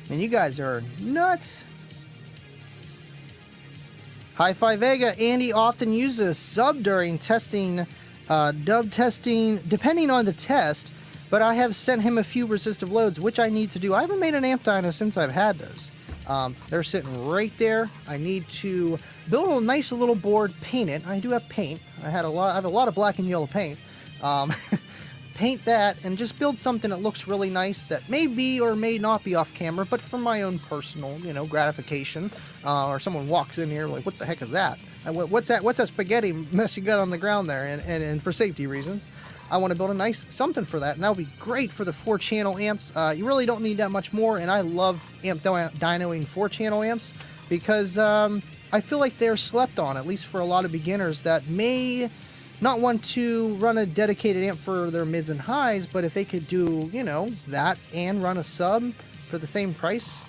Man, you guys are nuts. Hi-Fi Vega. Andy often uses sub during testing, dub testing, depending on the test, but I have sent him a few resistive loads, which I need to do. I haven't made an amp dyno since I've had those. They're sitting right there. I need to build a nice little board, paint it. I do have paint. I have a lot of black and yellow paint. Paint that and just build something that looks really nice that may be or may not be off camera, but for my own personal, you know, gratification. Or someone walks in here like, what the heck is that? What's that spaghetti mess you got on the ground there? And for safety reasons, I want to build a nice something for that, and that would be great for the 4-channel amps. You really don't need that much more, and I love amp dynoing 4-channel amps because I feel like they're slept on, at least for a lot of beginners that may not want to run a dedicated amp for their mids and highs, but if they could do, you know, that and run a sub for the same price,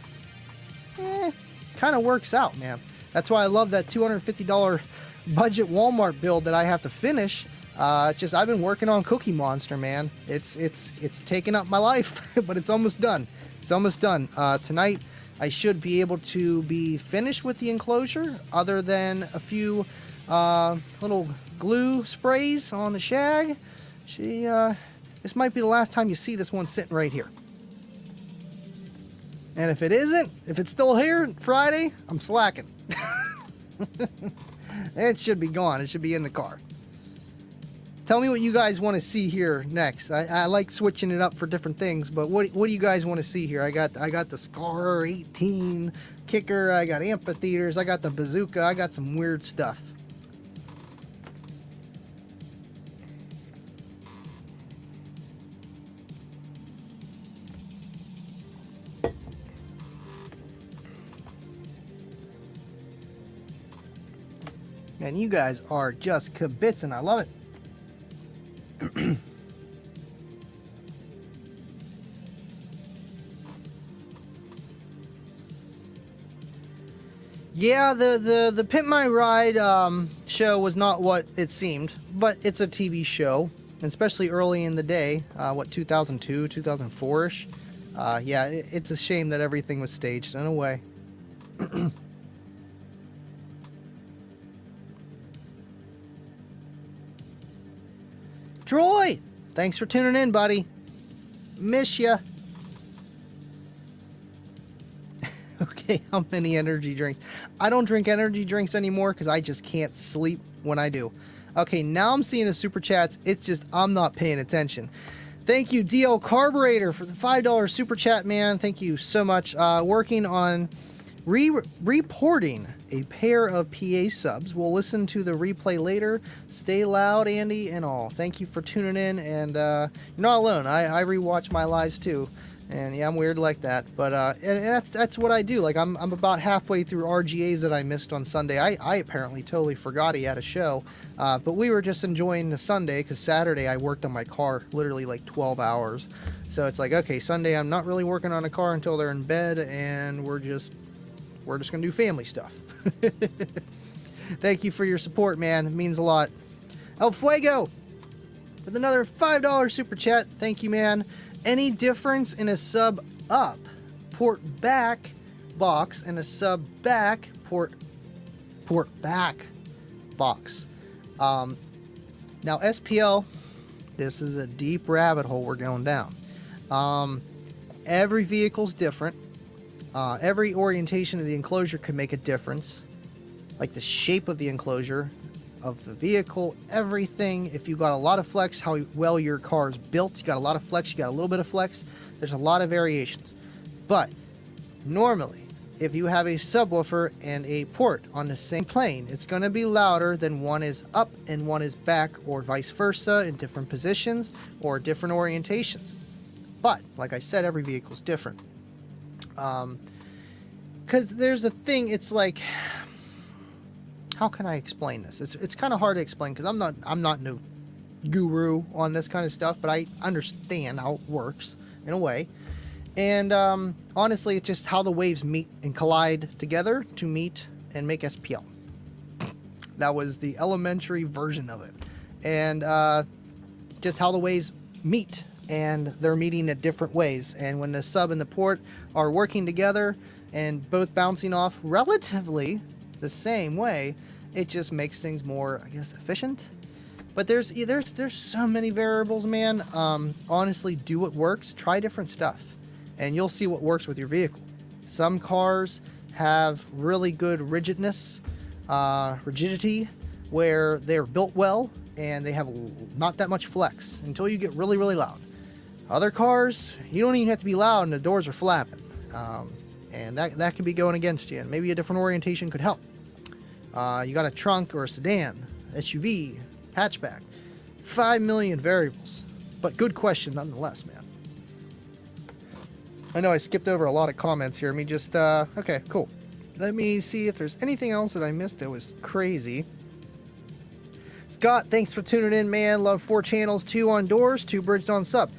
kind of works out, man. That's why I love that $250 budget Walmart build that I have to finish. Just I've been working on Cookie Monster, man. It's taken up my life, but it's almost done. It's almost done. Tonight I should be able to be finished with the enclosure, other than a few little glue sprays on the shag. This might be the last time you see this one sitting right here. And if it isn't, if it's still here Friday, I'm slacking. It should be gone. It should be in the car. Tell me what you guys want to see here next. I like switching it up for different things, but what do you guys want to see here? I got the Scar 18 kicker, I got amphitheaters, I got the bazooka, I got some weird stuff. Man, you guys are just kibitzing. I love it. Yeah, the Pimp My Ride show was not what it seemed, but it's a TV show, especially early in the day, what, 2002, 2004-ish? Yeah, it's a shame that everything was staged in a way. Troy, thanks for tuning in, buddy. Miss ya. Okay, how many energy drinks? I don't drink energy drinks anymore because I just can't sleep when I do. Okay, now I'm seeing the super chats. It's just I'm not paying attention. Thank you, DL Carburetor, for the $5 super chat, man. Thank you so much. Working on reporting a pair of PA subs. We'll listen to the replay later. Stay loud, Andy, and all. Thank you for tuning in, and you're not alone. I rewatch my lives too, and yeah, I'm weird like that. But and that's what I do. Like I'm about halfway through RGAs that I missed on Sunday. I apparently totally forgot he had a show, but we were just enjoying the Sunday because Saturday I worked on my car literally like 12 hours. So it's like, okay, Sunday I'm not really working on a car until they're in bed, and we're just gonna do family stuff. Thank you for your support, man. It means a lot. El Fuego with another $5 super chat. Thank you, man. Any difference in a sub up port back box and a sub back port back box? Now SPL, this is a deep rabbit hole we're going down. Every vehicle's different. Every orientation of the enclosure could make a difference, like the shape of the enclosure of the vehicle, everything. If you got a lot of flex, how well your car is built, you got a lot of flex, you got a little bit of flex, there's a lot of variations. But normally, if you have a subwoofer and a port on the same plane, it's going to be louder than one is up and one is back, or vice versa, in different positions or different orientations. But like I said, every vehicle is different. Because there's a thing, it's like, how can I explain this? It's kind of hard to explain because I'm not no guru on this kind of stuff, but I understand how it works in a way. And honestly, it's just how the waves meet and collide together to meet and make SPL. That was the elementary version of it. And just how the waves meet, and they're meeting at different ways. And when the sub and the port are working together and both bouncing off relatively the same way, it just makes things more, I guess, efficient. But there's so many variables, man. Honestly, do what works. Try different stuff, and you'll see what works with your vehicle. Some cars have really good rigidity, where they're built well and they have not that much flex until you get really, really loud. Other cars, you don't even have to be loud and the doors are flapping. And that could be going against you. And maybe a different orientation could help. You got a trunk or a sedan, SUV, hatchback. 5 million variables. But good question nonetheless, man. I know I skipped over a lot of comments here. Let me just, okay, cool. Let me see if there's anything else that I missed that was crazy. Scott, thanks for tuning in, man. Love 4 channels, 2 on doors, 2 bridged on sub.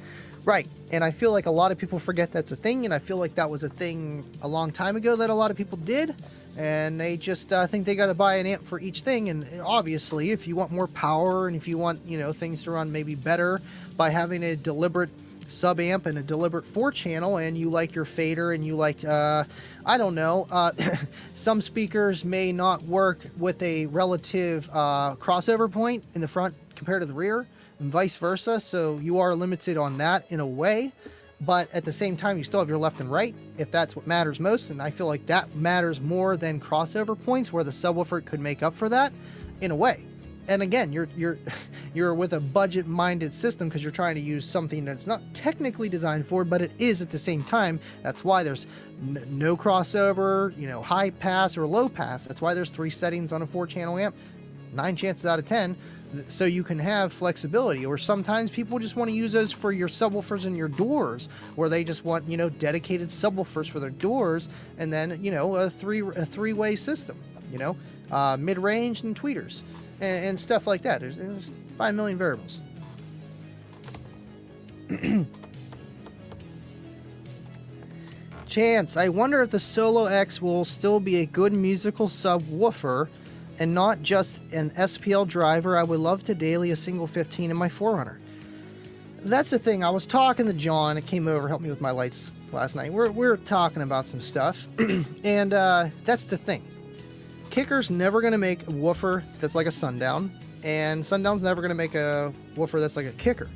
Right, and I feel like a lot of people forget that's a thing, and I feel like that was a thing a long time ago that a lot of people did, and they just think they got to buy an amp for each thing. And obviously, if you want more power and if you want, you know, things to run maybe better by having a deliberate sub amp and a deliberate 4-channel, and you like your fader and you like, I don't know, some speakers may not work with a relative crossover point in the front compared to the rear, and vice versa, so you are limited on that in a way. But at the same time, you still have your left and right, if that's what matters most, and I feel like that matters more than crossover points, where the subwoofer could make up for that in a way. and again, you're with a budget-minded system because you're trying to use something that's not technically designed for, but it is at the same time. That's why there's no crossover, you know, high pass or low pass. That's why there's 3 settings on a 4-channel amp. 9 chances out of 10, so you can have flexibility. Or sometimes people just want to use those for your subwoofers and your doors, where they just want, you know, dedicated subwoofers for their doors, and then, you know, a three-way system, you know, mid-range and tweeters and stuff like that. There's 5 million variables. Chance, I wonder if the Solo X will still be a good musical subwoofer and not just an SPL driver. I would love to daily a single 15 in my 4Runner. That's the thing. I was talking to John. It came over, helped me with my lights last night. We're talking about some stuff, and that's the thing. Kicker's never going to make a woofer that's like a Sundown, and Sundown's never going to make a woofer that's like a Kicker.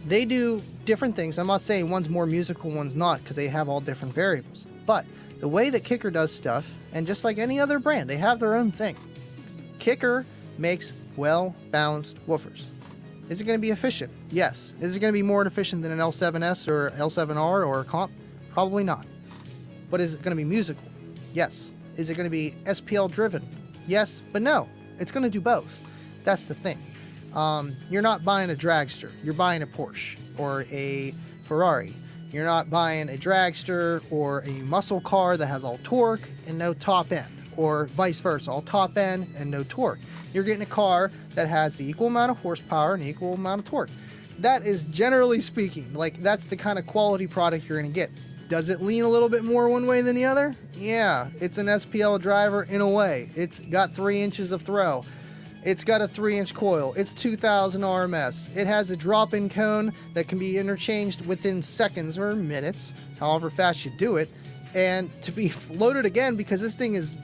They do different things. I'm not saying one's more musical, one's not, because they have all different variables. But the way that Kicker does stuff, and just like any other brand, they have their own thing. Kicker makes well-balanced woofers. Is it going to be efficient? Yes. Is it going to be more efficient than an L7S or L7R or a comp? Probably not. But is it going to be musical? Yes. Is it going to be SPL driven? Yes, but no. It's going to do both. That's the thing. You're not buying a dragster. You're buying a Porsche or a Ferrari. You're not buying a dragster or a muscle car that has all torque and no top end, or vice versa, all top end and no torque. You're getting a car that has the equal amount of horsepower and equal amount of torque. That is, generally speaking, like, that's the kind of quality product you're going to get. Does it lean a little bit more one way than the other? Yeah, it's an SPL driver in a way. It's got 3 inches of throw. It's got a 3-inch coil. It's 2,000 RMS. It has a drop-in cone that can be interchanged within seconds or minutes, however fast you do it, and to be loaded again, because this thing is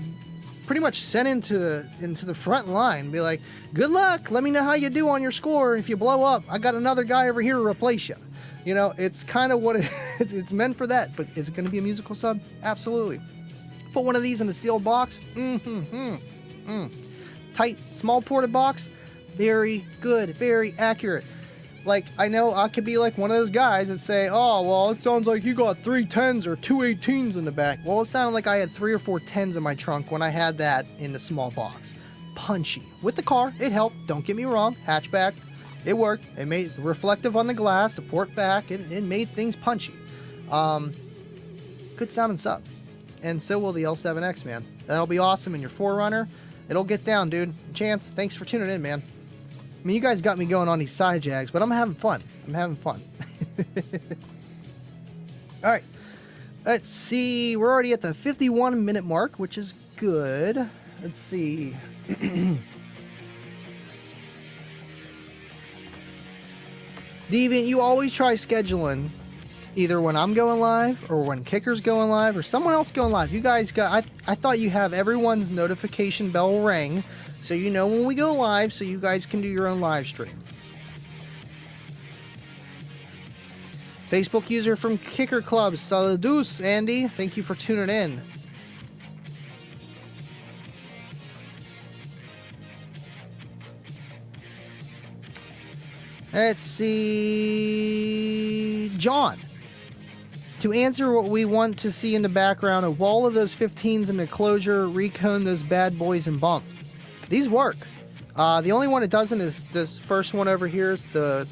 pretty much sent into the front line. Be like, good luck. Let me know how you do on your score. If you blow up, I got another guy over here to replace you. You know, it's kind of what it's meant for that. But is it going to be a musical sub? Absolutely. Put one of these in a sealed box. Tight, small ported box. Very good. Very accurate. Like, I know I could be like one of those guys that say, oh, well, it sounds like you got 3 10s or 2 18s in the back. Well, it sounded like I had 3 or 4 10s in my trunk when I had that in the small box. Punchy. With the car, it helped. Don't get me wrong. Hatchback, it worked. It made reflective on the glass, the port back. It made things punchy. Good sound and sub. And so will the L7X, man. That'll be awesome in your 4Runner. It'll get down, dude. Chance, thanks for tuning in, man. I mean, you guys got me going on these side jags, but I'm having fun. I'm having fun. All right. Let's see. We're already at the 51-minute mark, which is good. Let's see. Deviant, you always try scheduling either when I'm going live or when Kicker's going live or someone else going live. You guys got... I thought you have everyone's notification bell ring, so you know when we go live, so you guys can do your own live stream. Facebook user from Kicker Club, Saludos, Andy. Thank you for tuning in. Let's see... John. To answer what we want to see in the background, a wall of those 15s in the closure, recone those bad boys and bump. These work. The only one it doesn't is this first one over here. Is the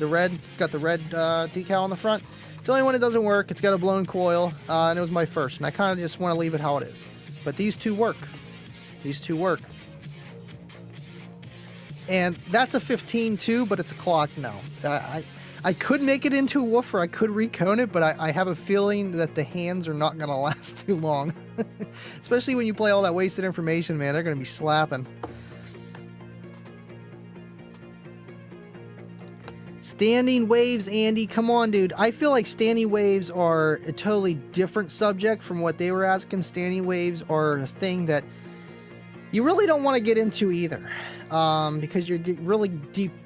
red. It's got the red decal on the front. It's the only one that doesn't work. It's got a blown coil, and it was my first. And I kind of just want to leave it how it is. But these two work. These two work. And that's a 15 too, but it's a clock now. I could make it into a woofer. I could recone it, but I have a feeling that the hands are not going to last too long. Especially when you play all that wasted information, man. They're going to be slapping. Standing waves, Andy. Come on, dude. I feel like standing waves are a totally different subject from what they were asking. Standing waves are a thing that you really don't want to get into either. Because you're really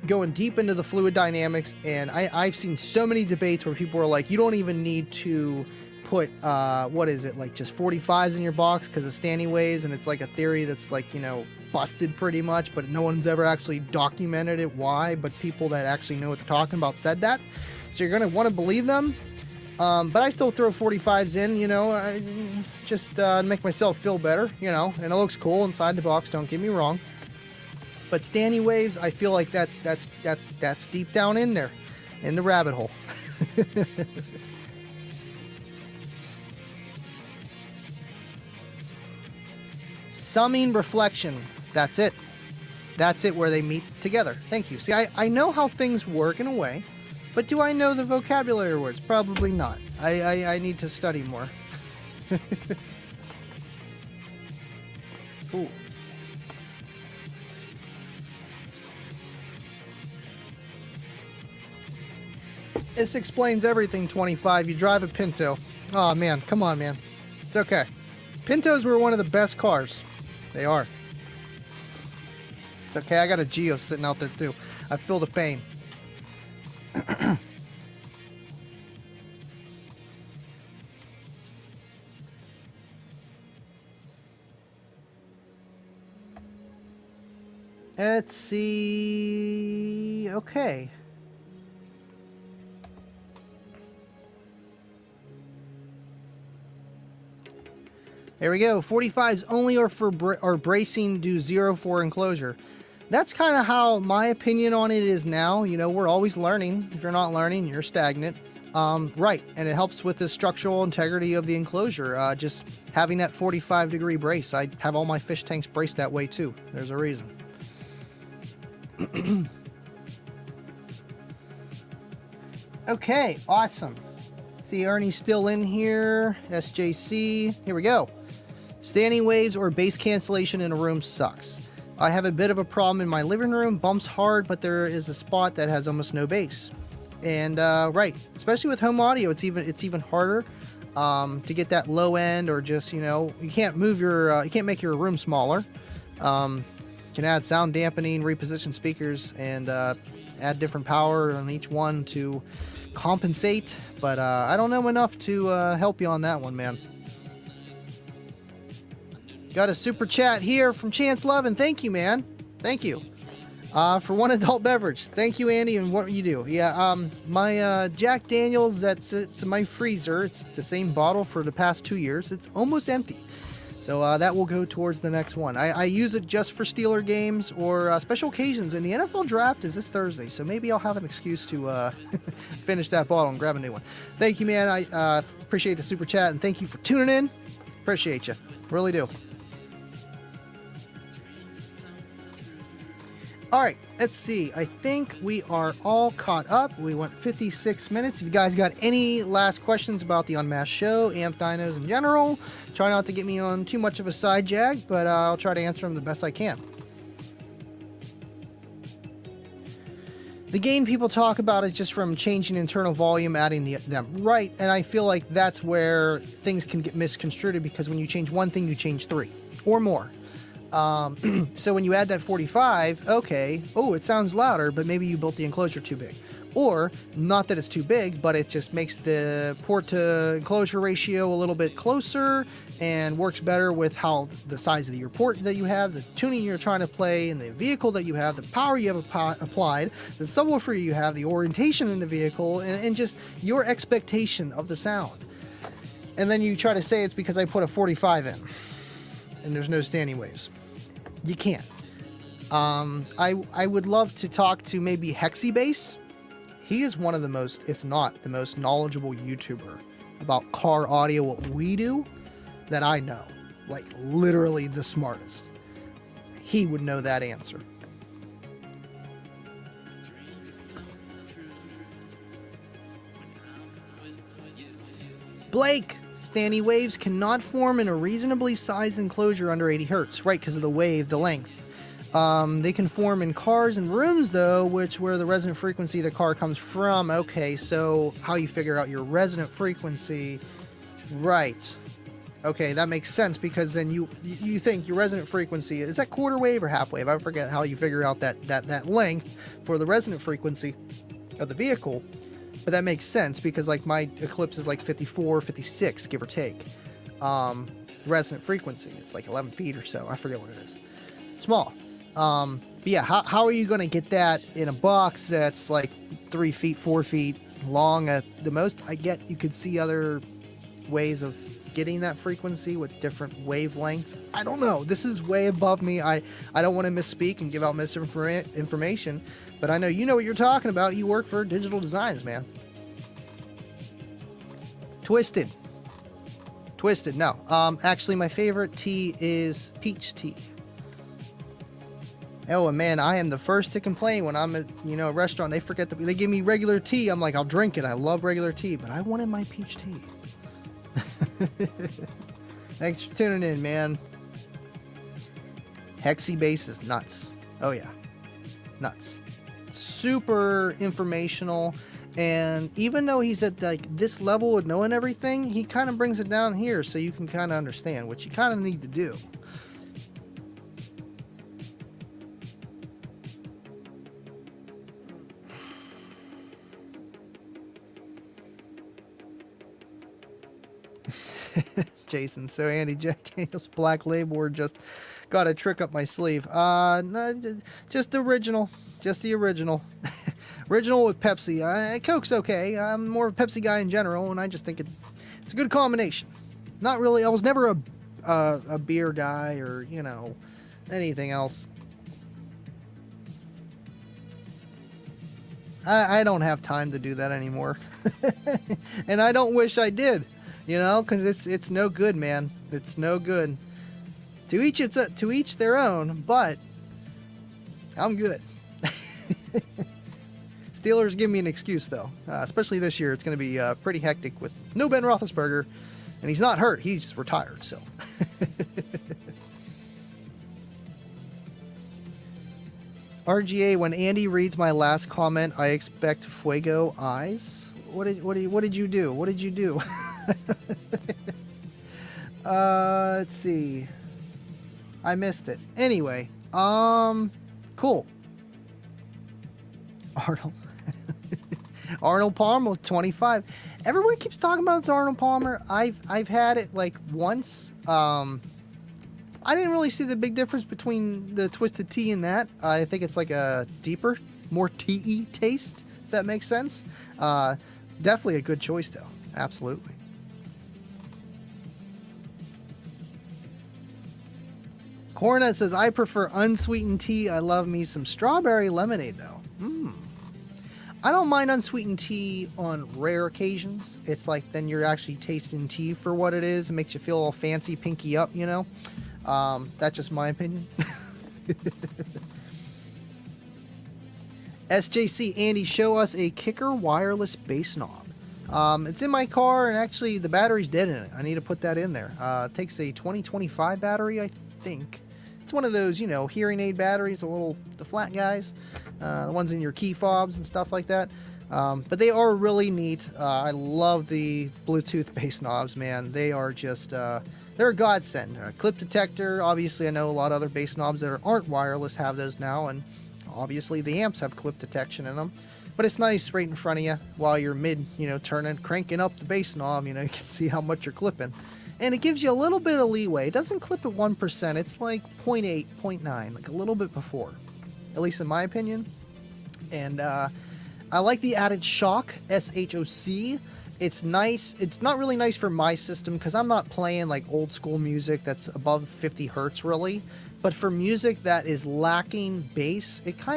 going deep into the fluid dynamics, and I've seen so many debates where people are like, you don't even need to put, what is it, like just 45s in your box because of standing waves, and it's like a theory that's like, you know, busted pretty much, but no one's ever actually documented it why, but people that actually know what they're talking about said that. So you're going to want to believe them. But I still throw 45s in, you know, just make myself feel better, you know, and it looks cool inside the box, don't get me wrong. But standing waves, I feel like that's deep down in there, in the rabbit hole. Summing reflection, that's it. That's it, where they meet together. Thank you. See, I know how things work in a way, but do I know the vocabulary words? Probably not. I need to study more. Ooh. This explains everything, 25. You drive a Pinto. Oh man, come on, man. It's okay. Pintos were one of the best cars. They are. It's okay, I got a Geo sitting out there too. I feel the pain. Let's see. Okay. There we go. 45s only are for bracing, do 0-4 enclosure. That's kind of how my opinion on it is now. You know, we're always learning. If you're not learning, you're stagnant. Right, and it helps with the structural integrity of the enclosure. Just having that 45-degree brace. I have all my fish tanks braced that way too. There's a reason. Okay, awesome. See, Ernie's still in here. SJC. Here we go. Standing waves or bass cancellation in a room sucks. I have a bit of a problem in my living room. Bumps hard, but there is a spot that has almost no bass. And right, especially with home audio, it's even harder to get that low end, or just, you know, you can't move your you can't make your room smaller. You can add sound dampening, reposition speakers, and add different power on each one to compensate. But I don't know enough to help you on that one, man. Got a super chat here from Chance Lovin. Thank you, man. Thank you. For one adult beverage. Thank you, Andy, and what you do. Yeah, my Jack Daniels that sits in my freezer, it's the same bottle for the past 2 years. It's almost empty. So that will go towards the next one. I use it just for Steeler games or special occasions. And the NFL draft is this Thursday, so maybe I'll have an excuse to finish that bottle and grab a new one. Thank you, man. I appreciate the super chat, and thank you for tuning in. Appreciate you. Really do. All right, let's see. I think we are all caught up. We went 56 minutes. If you guys got any last questions about the UnMasked show, amp dynos in general, try not to get me on too much of a side jag, but I'll try to answer them the best I can. The gain people talk about is just from changing internal volume, adding them. Right, and I feel like that's where things can get misconstrued, because when you change one thing, you change three or more. So when you add that 45, okay, oh, it sounds louder, but maybe you built the enclosure too big. Or, not that it's too big, but it just makes the port to enclosure ratio a little bit closer and works better with how the size of your port that you have, the tuning you're trying to play, and the vehicle that you have, the power you have applied, the subwoofer you have, the orientation in the vehicle, and just your expectation of the sound. And then you try to say it's because I put a 45 in and there's no standing waves. You can't. I would love to talk to maybe Hexibase. He is one of the most, if not the most knowledgeable YouTuber about car audio, what we do, that I know. Like, literally the smartest. He would know that answer. Blake! Standing waves cannot form in a reasonably sized enclosure under 80 Hertz, right, because of the wave, the length. They can form in cars and rooms, though, where the resonant frequency of the car comes from. Okay, so how you figure out your resonant frequency, right. Okay, that makes sense, because then you think your resonant frequency, is that quarter wave or half wave? I forget how you figure out that length for the resonant frequency of the vehicle. But that makes sense because like my Eclipse is like 54, 56, give or take. Resonant frequency, it's like 11 feet or so. I forget what it is. Small. But yeah, how are you going to get that in a box that's like 3 feet, 4 feet long at the most? I get you could see other ways of getting that frequency with different wavelengths. I don't know. This is way above me. I don't want to misspeak and give out misinformation, but I know you know what you're talking about. You work for Digital Designs, man. Twisted, no. Actually, my favorite tea is peach tea. Oh, and man, I am the first to complain when I'm at, a restaurant. They give me regular tea. I'm like, I'll drink it. I love regular tea, but I wanted my peach tea. Thanks for tuning in, man. Hexy bass is nuts. Oh yeah, nuts. Super informational. And even though he's at like this level of knowing everything, he kind of brings it down here so you can kind of understand, which you kind of need to do. Jason, so Andy, Jack Daniels Black Label just got a trick up my sleeve. No, just the original. Just the original. Original with Pepsi. Coke's okay. I'm more of a Pepsi guy in general, and I just think it's a good combination. Not really. I was never a beer guy or, anything else. I don't have time to do that anymore. And I don't wish I did, because it's no good, man. It's no good. To each their own, but I'm good. Steelers give me an excuse, though. Especially this year. It's going to be pretty hectic with no Ben Roethlisberger. And he's not hurt. He's retired, so. RGA, when Andy reads my last comment, I expect Fuego eyes. What did you do? What did you do? Let's see. I missed it. Anyway, cool. Arnold Palmer 25. Everyone keeps talking about it's Arnold Palmer. I've had it like once. I didn't really see the big difference between the Twisted Tea and that. I think it's like a deeper, more tea-y taste, if that makes sense. Definitely a good choice, though. Absolutely. Cornet says, I prefer unsweetened tea. I love me some strawberry lemonade, though. I don't mind unsweetened tea on rare occasions. It's like then you're actually tasting tea for what it is. It makes you feel all fancy, pinky up, That's just my opinion. SJC, Andy, show us a Kicker wireless bass knob. It's in my car, and actually the battery's dead in it. I need to put that in there. It takes a 2025 battery, I think. It's one of those, hearing aid batteries, the flat guys. The ones in your key fobs and stuff like that. But they are really neat. I love the Bluetooth bass knobs, man. They are just, they're a godsend. Clip detector, obviously I know a lot of other bass knobs that aren't wireless have those now, and obviously the amps have clip detection in them. But it's nice right in front of you while you're cranking up the bass knob, you can see how much you're clipping. And it gives you a little bit of leeway. It doesn't clip at 1%. It's like 0.8, 0.9, like a little bit before. At least in my opinion. And I like the added shock, SHOC. It's nice. It's not really nice for my system because I'm not playing like old school music that's above 50 hertz really. But for music that is lacking bass, it's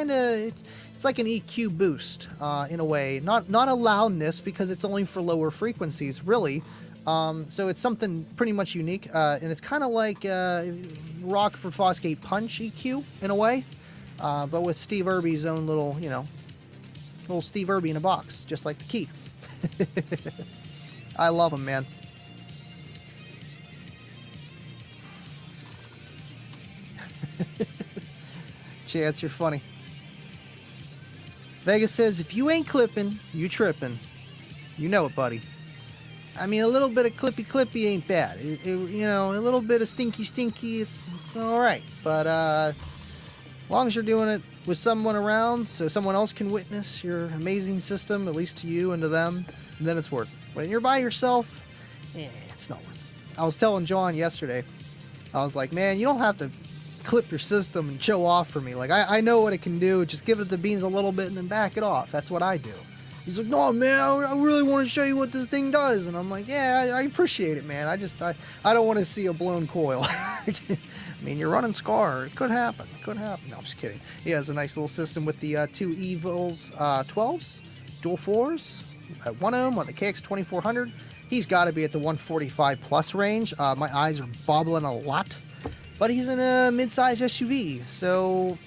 like an EQ boost in a way. Not a loudness because it's only for lower frequencies really. So it's something pretty much unique. And it's kind of like Rockford Fosgate Punch EQ in a way. But with Steve Irby's own little Steve Irby in a box, just like the key. I love him, man. Chance, you're funny. Vegas says, if you ain't clipping, you tripping. You know it, buddy. I mean, a little bit of clippy ain't bad. A little bit of stinky, it's all right. But As long as you're doing it with someone around so someone else can witness your amazing system, at least to you and to them, then it's worth it. When you're by yourself, it's not worth it. I was telling John yesterday, I was like, man, you don't have to clip your system and show off for me. Like, I know what it can do. Just give it the beans a little bit and then back it off. That's what I do. He's like, no, man, I really want to show you what this thing does. And I'm like, yeah, I appreciate it, man. I don't want to see a blown coil. I mean, you're running Scar. It could happen. It could happen. No, I'm just kidding. He has a nice little system with the two Evils 12s, dual 4s, at 1 ohm on the KX2400. He's got to be at the 145 plus range. My eyes are bobbling a lot. But he's in a mid-size SUV. So,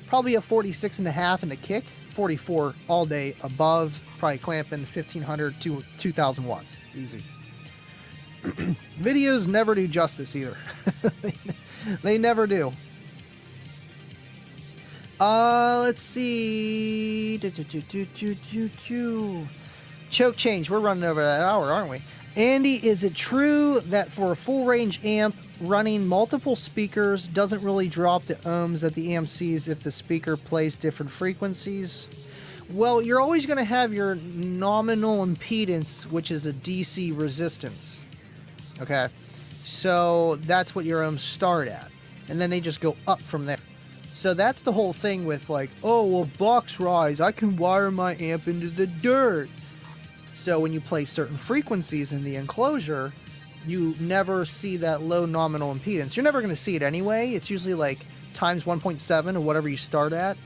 probably a 46.5 in the kick. 44 all day above, probably clamping 1500 to 2000 watts. Easy. Videos never do justice either. They never do. Let's see. Choke change. We're running over that hour, aren't we? Andy, is it true that for a full range amp, running multiple speakers doesn't really drop the ohms that the amp sees if the speaker plays different frequencies? Well, you're always going to have your nominal impedance, which is a DC resistance. Okay? So that's what your ohms start at. And then they just go up from there. So that's the whole thing with like, oh, well, box rise, I can wire my amp into the dirt. So when you play certain frequencies in the enclosure, you never see that low nominal impedance. You're never going to see it anyway. It's usually like times 1.7 or whatever you start at,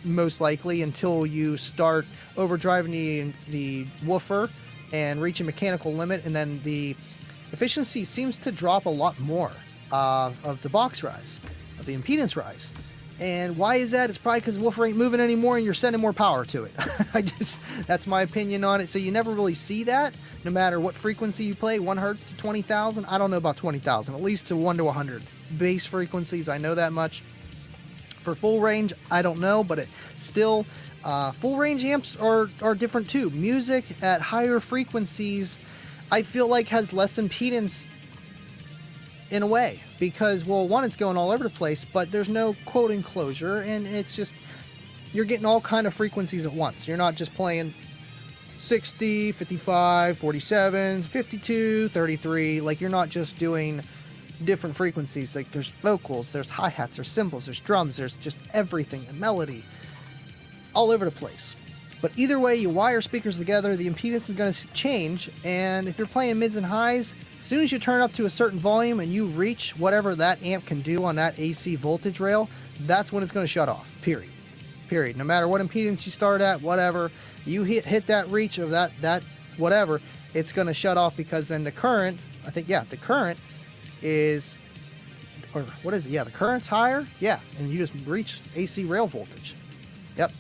most likely, until you start overdriving the woofer and reach a mechanical limit, and then the efficiency seems to drop a lot more of the box rise, of the impedance rise. And why is that? It's probably because the woofer ain't moving anymore and you're sending more power to it. That's my opinion on it. So you never really see that, no matter what frequency you play, 1 hertz to 20,000. I don't know about 20,000, at least to 1 to 100. Base frequencies, I know that much. For full range, I don't know, but it still, full range amps are different too. Music at higher frequencies, I feel like has less impedance in a way, because, well, one, it's going all over the place, but there's no quote enclosure, and it's just, you're getting all kind of frequencies at once. You're not just playing 60, 55, 47, 52, 33, like you're not just doing different frequencies. Like there's vocals, there's hi-hats, there's cymbals, there's drums, there's just everything, a melody, all over the place. But either way, you wire speakers together, the impedance is going to change, and if you're playing mids and highs, as soon as you turn up to a certain volume and you reach whatever that amp can do on that AC voltage rail, that's when it's going to shut off, period. Period. No matter what impedance you start at, whatever, you hit that reach of that whatever, it's going to shut off, because then the current, I think, yeah, the current is, or what is it? Yeah, the current's higher. Yeah, and you just reach AC rail voltage. Yep.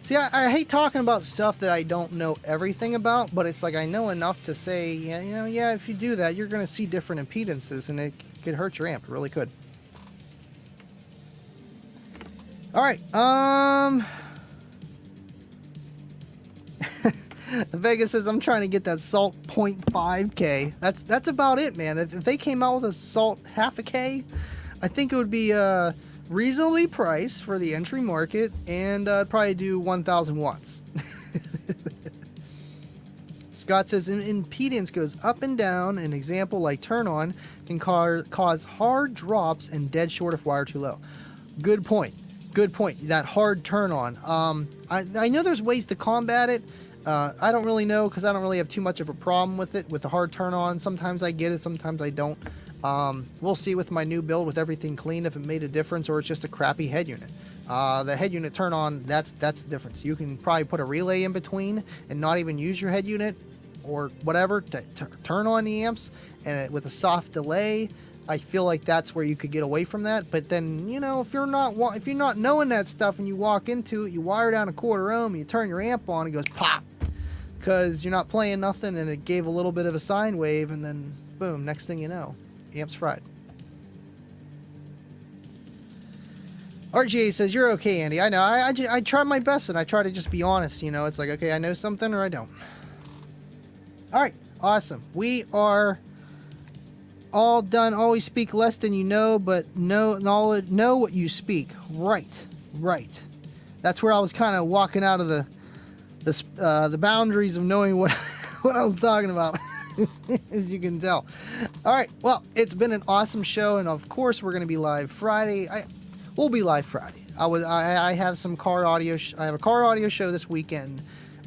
See, I hate talking about stuff that I don't know everything about, but it's like I know enough to say, yeah, you know, yeah, if you do that, you're going to see different impedances, and it could hurt your amp. It really could. All right. Vegas says, I'm trying to get that Salt 0.5K. That's about it, man. If they came out with a Salt half a K, I think it would be reasonably priced for the entry market, and probably do 1,000 watts. Scott says, impedance goes up and down. An example like turn on can cause hard drops and dead short if wired too low. Good point. Good point. That hard turn on. I know there's ways to combat it. I don't really know, because I don't really have too much of a problem with it, with the hard turn on. Sometimes I get it, sometimes I don't. We'll see with my new build, with everything clean, if it made a difference or it's just a crappy head unit. The head unit turn on, that's the difference. You can probably put a relay in between and not even use your head unit or whatever to turn on the amps, and with a soft delay, I feel like that's where you could get away from that. But then, you know, if you're not knowing that stuff and you walk into it, you wire down a 1/4 ohm, you turn your amp on, it goes pop, because you're not playing nothing, and it gave a little bit of a sine wave, and then boom, next thing you know, amp's fried. RGA says, you're okay, Andy. I know. I try my best, and I try to just be honest. You know, it's like, okay, I know something or I don't. All right, awesome. We are all done. Always speak less than you know, but know what you speak. Right. That's where I was kind of walking out of the boundaries of knowing what what I was talking about, as you can tell. All right, well, it's been an awesome show, and of course we're going to be live Friday. We'll be live Friday. I have some car audio. I have a car audio show this weekend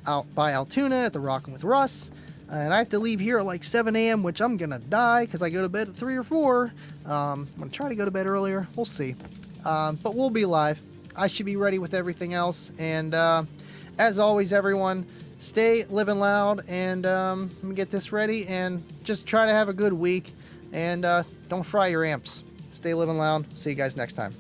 out by Altoona at the Rockin' with Russ. And I have to leave here at like 7 a.m., which I'm going to die because I go to bed at 3 or 4. I'm going to try to go to bed earlier. We'll see. But we'll be live. I should be ready with everything else. And as always, everyone, stay living loud. And let me get this ready. And just try to have a good week. And don't fry your amps. Stay living loud. See you guys next time.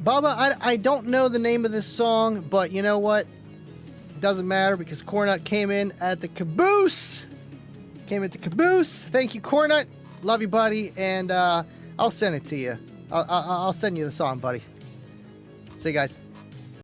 Bubba, I don't know the name of this song, but you know what? It doesn't matter because Cornut came in at the caboose. Thank you, Cornut. Love you, buddy. And I'll send it to you. I'll send you the song, buddy. See you guys.